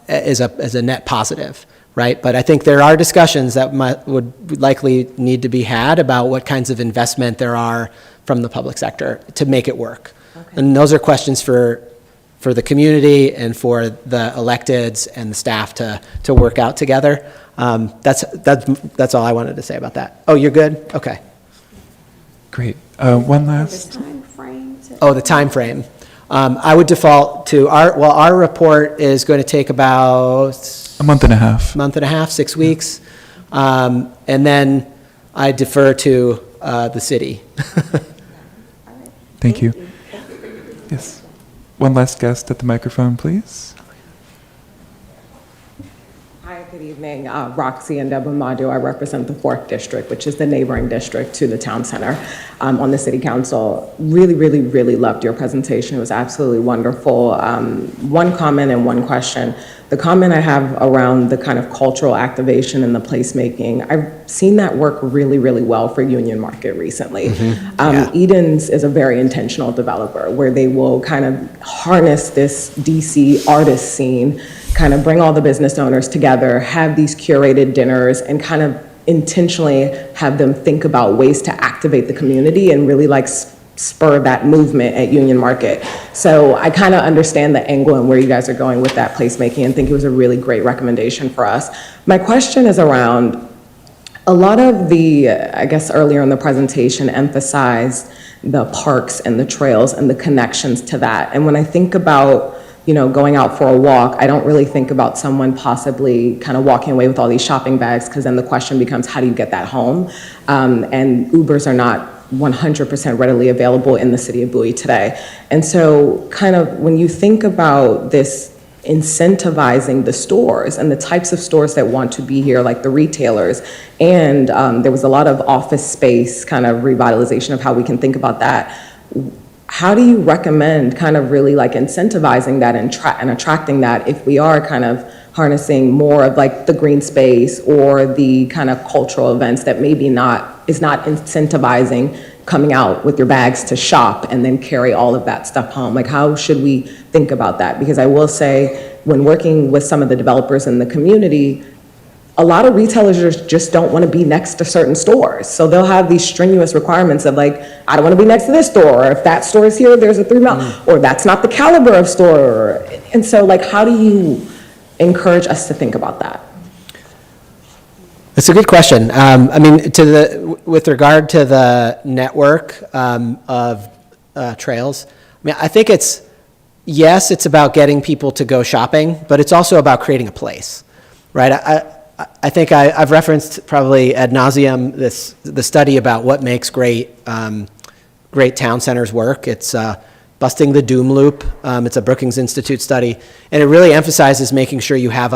is a net positive, right? But I think there are discussions that would likely need to be had about what kinds of investment there are from the public sector to make it work. Okay. And those are questions for the community and for the electeds and the staff to work out together. That's all I wanted to say about that. Oh, you're good? Okay. Great. One last. The time frame. I would default to our report is going to take about a month and a half. 6 weeks. And then I defer to the city. Thank you. Yes. One last guest at the microphone, please. Hi, good evening. Roxy and Deborah Madu. I represent the 4th District, which is the neighboring district to the town center on the City Council. Really, really, really loved your presentation. It was absolutely wonderful. One comment and one question. The comment I have around the kind of cultural activation and the placemaking, I've seen that work really, really well for Union Market recently. Eden's is a very intentional developer where they will kind of harness this DC artist scene, kind of bring all the business owners together, have these curated dinners, and kind of intentionally have them think about ways to activate the community and really like spur that movement at Union Market. So I kind of understand the angle and where you guys are going with that placemaking and think it was a really great recommendation for us. My question is around a lot of the, I guess earlier in the presentation, emphasized the parks and the trails and the connections to that. And when I think about, you know, going out for a walk, I don't really think about someone possibly kind of walking away with all these shopping bags, because then the question becomes, how do you get that home? And Ubers are not 100% readily available in the city of Bowie today. And so kind of when you think about this incentivizing the stores and the types of stores that want to be here, like the retailers. And there was a lot of office space kind of revitalization of how we can think about that. How do you recommend kind of really like incentivizing that and attracting that if we are kind of harnessing more of like the green space or the kind of cultural events that maybe is not incentivizing coming out with your bags to shop and then carry all of that stuff home? Like, how should we think about that? Because I will say, when working with some of the developers in the community, a lot of retailers just don't want to be next to certain stores. So they'll have these strenuous requirements of like, I don't want to be next to this store, or if that store is here, there's a 3 mile, or that's not the caliber of store. And so like, how do you encourage us to think about that? That's a good question. I mean, with regard to the network of trails, I mean, I think yes, it's about getting people to go shopping, but it's also about creating a place, right? I think I've referenced probably ad nauseum the study about what makes great town centers work. It's Busting the Doom Loop. It's a Brookings Institute study, and it really emphasizes making sure you have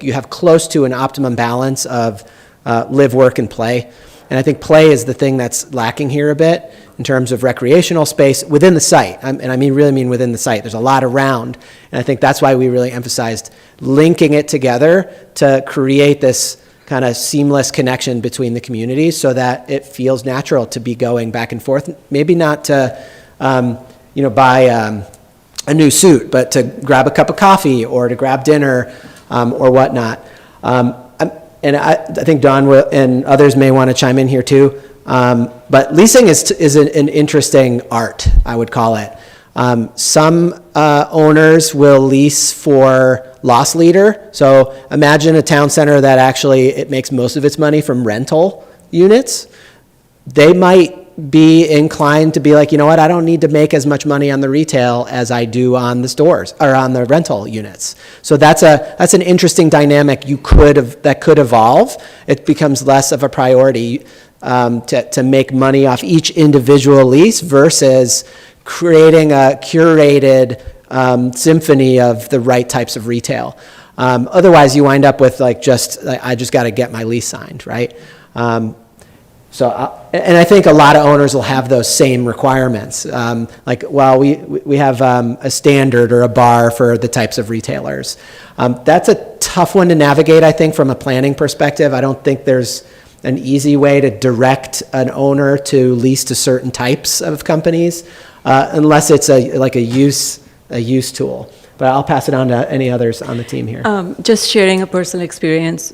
you have close to an optimum balance of live, work, and play. And I think play is the thing that's lacking here a bit in terms of recreational space within the site. And I really mean within the site. There's a lot around, and I think that's why we really emphasized linking it together to create this kind of seamless connection between the communities so that it feels natural to be going back and forth. Maybe not to buy a new suit, but to grab a cup of coffee or to grab dinner or whatnot. And I think Don and others may want to chime in here too. But leasing is an interesting art, I would call it. Some owners will lease for loss leader. So imagine a town center that actually it makes most of its money from rental units. They might be inclined to be like, you know what, I don't need to make as much money on the retail as I do on the stores or on the rental units. So that's an interesting dynamic that could evolve. It becomes less of a priority to make money off each individual lease versus creating a curated symphony of the right types of retail. Otherwise, you wind up with I just got to get my lease signed, right? And I think a lot of owners will have those same requirements. We have a standard or a bar for the types of retailers. That's a tough one to navigate, I think, from a planning perspective. I don't think there's an easy way to direct an owner to lease to certain types of companies, unless it's a use tool. But I'll pass it on to any others on the team here. Just sharing a personal experience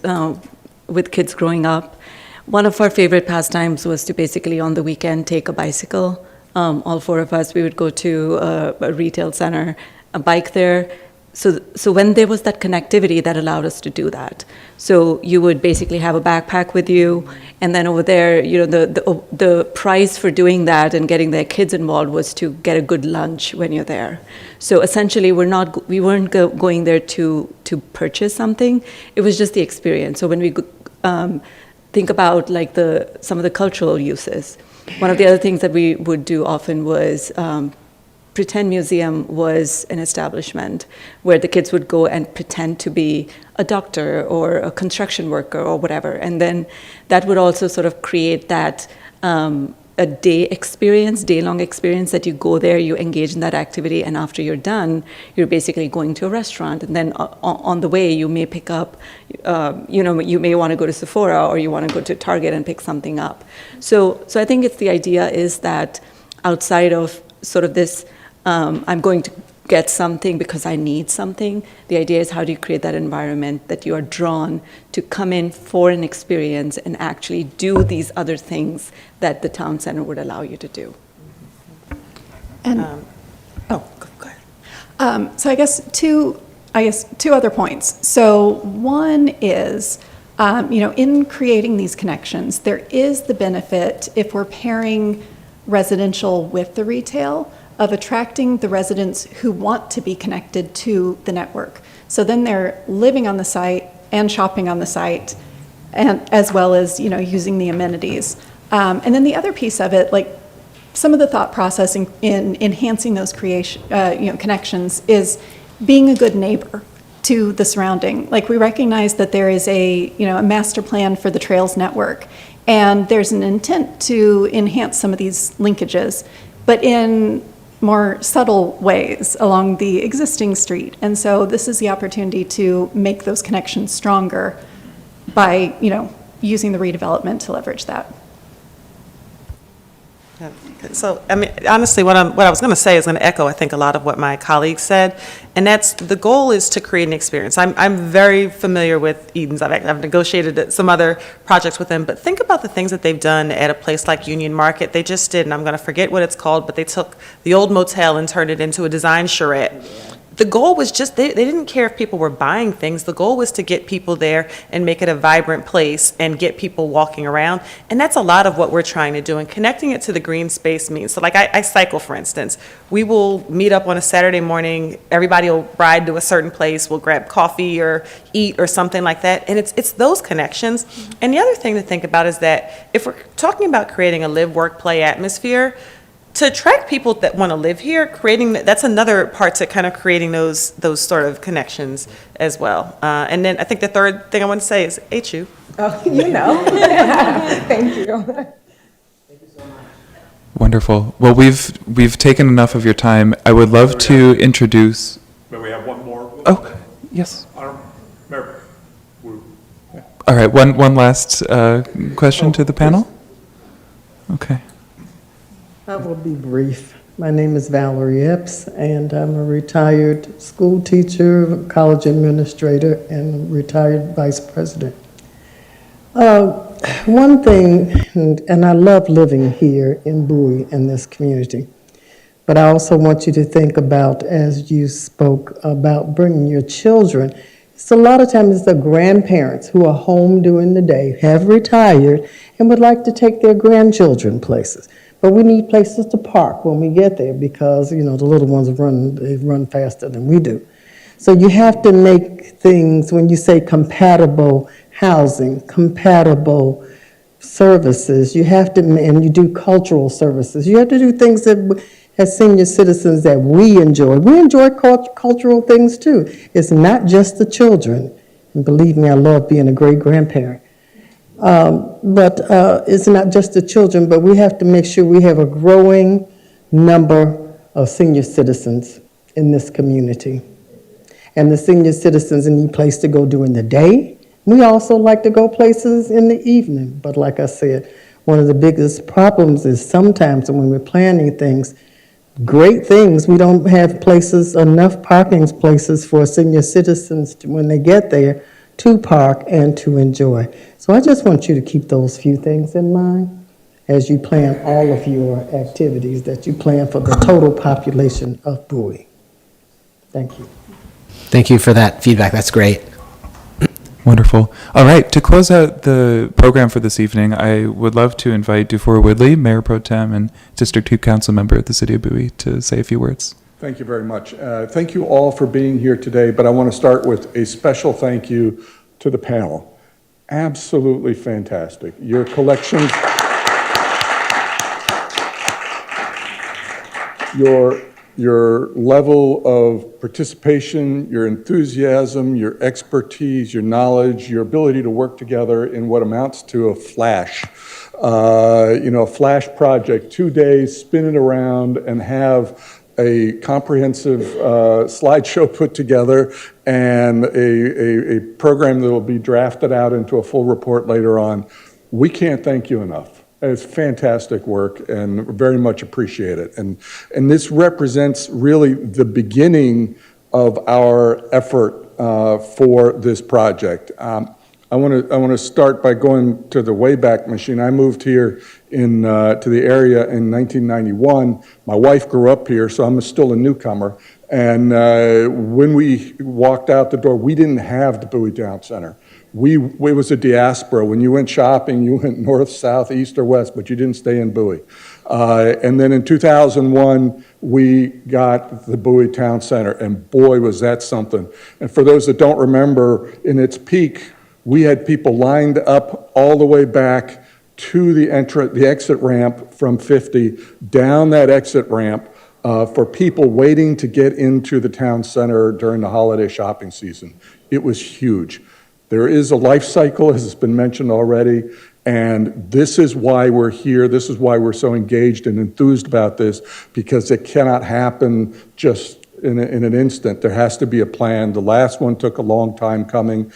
with kids growing up. One of our favorite pastimes was to basically on the weekend take a bicycle. All four of us, we would go to a retail center, a bike there. So when there was that connectivity, that allowed us to do that. So you would basically have a backpack with you, and then over there, the price for doing that and getting their kids involved was to get a good lunch when you're there. So essentially, we weren't going there to purchase something. It was just the experience. So when we think about some of the cultural uses, one of the other things that we would do often was Pretend Museum was an establishment where the kids would go and pretend to be a doctor or a construction worker or whatever. And then that would also sort of create that a day-long experience that you go there, you engage in that activity, and after you're done, you're basically going to a restaurant. And then on the way, you may pick up, you may want to go to Sephora or you want to go to Target and pick something up. So I think the idea is that outside of sort of this, I'm going to get something because I need something. The idea is how do you create that environment that you are drawn to come in for an experience and actually do these other things that the town center would allow you to do. And Go ahead. so I guess two other points. So one is, in creating these connections, there is the benefit, if we're pairing residential with the retail, of attracting the residents who want to be connected to the network. So then they're living on the site and shopping on the site, and as well as using the amenities. And then the other piece of it, like some of the thought process in enhancing those connections, is being a good neighbor to the surrounding. Like, we recognize that there is a master plan for the Trails network, and there's an intent to enhance some of these linkages, but in more subtle ways along the existing street. And so this is the opportunity to make those connections stronger by, using the redevelopment to leverage that. So, I mean, honestly, what I was going to say is going to echo, I think, a lot of what my colleagues said, and that's the goal is to create an experience. I'm very familiar with Edens. I've negotiated some other projects with them, but think about the things that they've done at a place like Union Market. They just did, and I'm going to forget what it's called, but they took the old motel and turned it into a design charrette. The goal was just, they didn't care if people were buying things. The goal was to get people there and make it a vibrant place and get people walking around. And that's a lot of what we're trying to do. And connecting it to the green space means, so like I cycle, for instance. We will meet up on a Saturday morning. Everybody will ride to a certain place. We'll grab coffee or eat or something like that. And it's those connections. And the other thing to think about is that if we're talking about creating a live, work, play atmosphere, to attract people that want to live here, that's another part to kind of creating those sort of connections as well. And then I think the third thing I want to say is HU. Oh, Thank you. Wonderful. Well, we've taken enough of your time. I would love to introduce. May we have one more? Oh, yes. Mayor. All right. One last question to the panel. Okay. I will be brief. My name is Valerie Epps, and I'm a retired school teacher, college administrator, and retired vice president. One thing, and I love living here in Bowie in this community, but I also want you to think about, as you spoke about bringing your children, it's a lot of times it's the grandparents who are home during the day, have retired, and would like to take their grandchildren places. But we need places to park when we get there because, the little ones run faster than we do. So you have to make things, when you say compatible housing, compatible services, you have to, and you do cultural services, you have to do things that, as senior citizens, that we enjoy. We enjoy cultural things too. It's not just the children. And believe me, I love being a great grandparent. But it's not just the children, but we have to make sure we have a growing number of senior citizens in this community. And the senior citizens need a place to go during the day. We also like to go places in the evening. But like I said, one of the biggest problems is sometimes when we're planning things, great things, we don't have places, enough parking places for senior citizens to, when they get there, to park and to enjoy. So I just want you to keep those few things in mind as you plan all of your activities that you plan for the total population of Bowie. Thank you. Thank you for that feedback. That's great. Wonderful. All right, to close out the program for this evening, I would love to invite Dufour Woodley, Mayor Pro Tem and District 2 Council Member of the City of Bowie, to say a few words. Thank you very much. Thank you all for being here today, but I want to start with a special thank you to the panel. Absolutely fantastic. Your collections, your level of participation, your enthusiasm, your expertise, your knowledge, your ability to work together in what amounts to a flash. A flash project, 2 days, spin it around and have a comprehensive slideshow put together and a program that will be drafted out into a full report later on. We can't thank you enough. It's fantastic work and very much appreciate it. And this represents really the beginning of our effort for this project. I want to start by going to the Wayback Machine. I moved here to the area in 1991. My wife grew up here, so I'm still a newcomer. And when we walked out the door, we didn't have the Bowie Town Center. It was a diaspora. When you went shopping, you went north, south, east, or west, but you didn't stay in Bowie. And then in 2001, we got the Bowie Town Center, and boy, was that something. And for those that don't remember, in its peak, we had people lined up all the way back to the exit ramp from 50, down that exit ramp, for people waiting to get into the town center during the holiday shopping season. It was huge. There is a life cycle, as has been mentioned already, and this is why we're here. This is why we're so engaged and enthused about this, because it cannot happen just in an instant. There has to be a plan. The last one took a long time coming.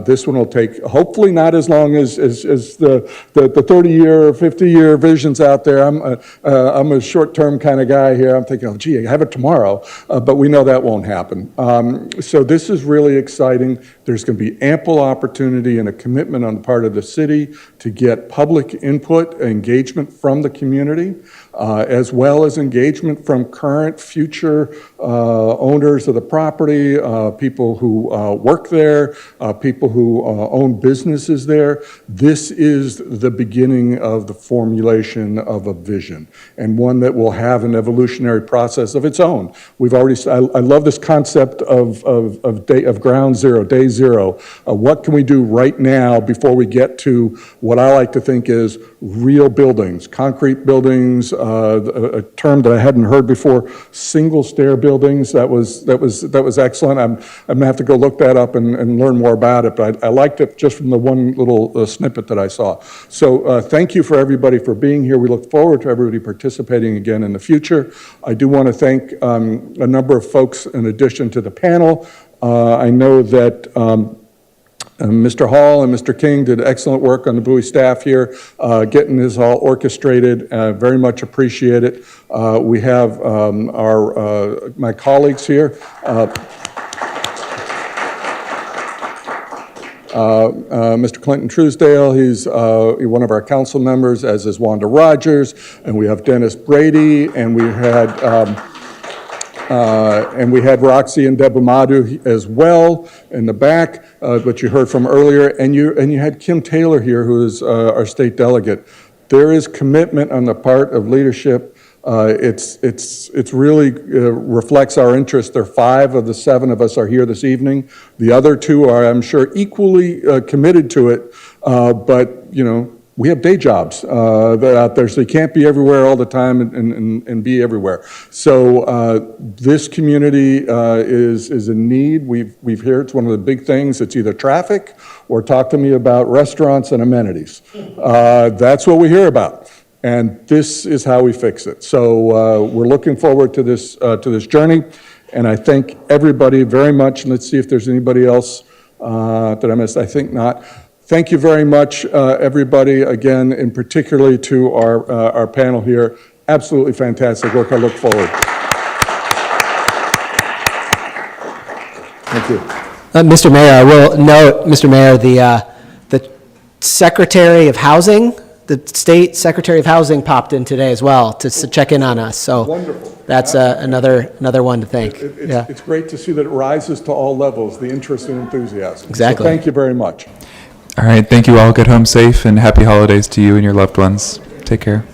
This one will take, hopefully not as long as the 30-year or 50-year visions out there. I'm a short-term kind of guy here. I'm thinking, oh, gee, I have it tomorrow. But we know that won't happen. So this is really exciting. There's going to be ample opportunity and a commitment on the part of the city to get public input, engagement from the community, as well as engagement from current, future owners of the property, people who work there, people who own businesses there. This is the beginning of the formulation of a vision, and one that will have an evolutionary process of its own. We've already, I love this concept of ground zero, day zero. What can we do right now before we get to what I like to think is real buildings, concrete buildings, a term that I hadn't heard before, single stair buildings. That was excellent. I'm gonna have to go look that up and learn more about it, but I liked it just from the one little snippet that I saw. So thank you for everybody for being here. We look forward to everybody participating again in the future. I do want to thank a number of folks in addition to the panel. I know that Mr. Hall and Mr. King did excellent work on the Bowie staff here, getting this all orchestrated. Very much appreciate it. We have my colleagues here. Mr. Clinton Truesdale, he's one of our council members, as is Wanda Rogers, and we have Dennis Brady, and we had Roxy and Deborah Madhu as well in the back, which you heard from earlier, and you had Kim Taylor here, who is our state delegate. There is commitment on the part of leadership. It's really reflects our interest. There are 5 of the 7 of us are here this evening. The other 2 are, I'm sure, equally committed to it, but you know, we have day jobs that are out there, so you can't be everywhere all the time and be everywhere. So this community is in need. We've heard it's one of the big things. It's either traffic or talk to me about restaurants and amenities. That's what we hear about, and this is how we fix it. So we're looking forward to this journey, and I thank everybody very much. Let's see if there's anybody else that I missed. I think not. Thank you very much, everybody, again, and particularly to our panel here. Absolutely fantastic work. I look forward. Thank you. Mr. Mayor, I will note, Mr. Mayor, the Secretary of Housing, the State Secretary of Housing popped in today as well to check in on us. So wonderful. That's another one to thank. It's great to see that it rises to all levels, the interest and enthusiasm. Exactly. So thank you very much. All right, thank you all. Get home safe and happy holidays to you and your loved ones. Take care.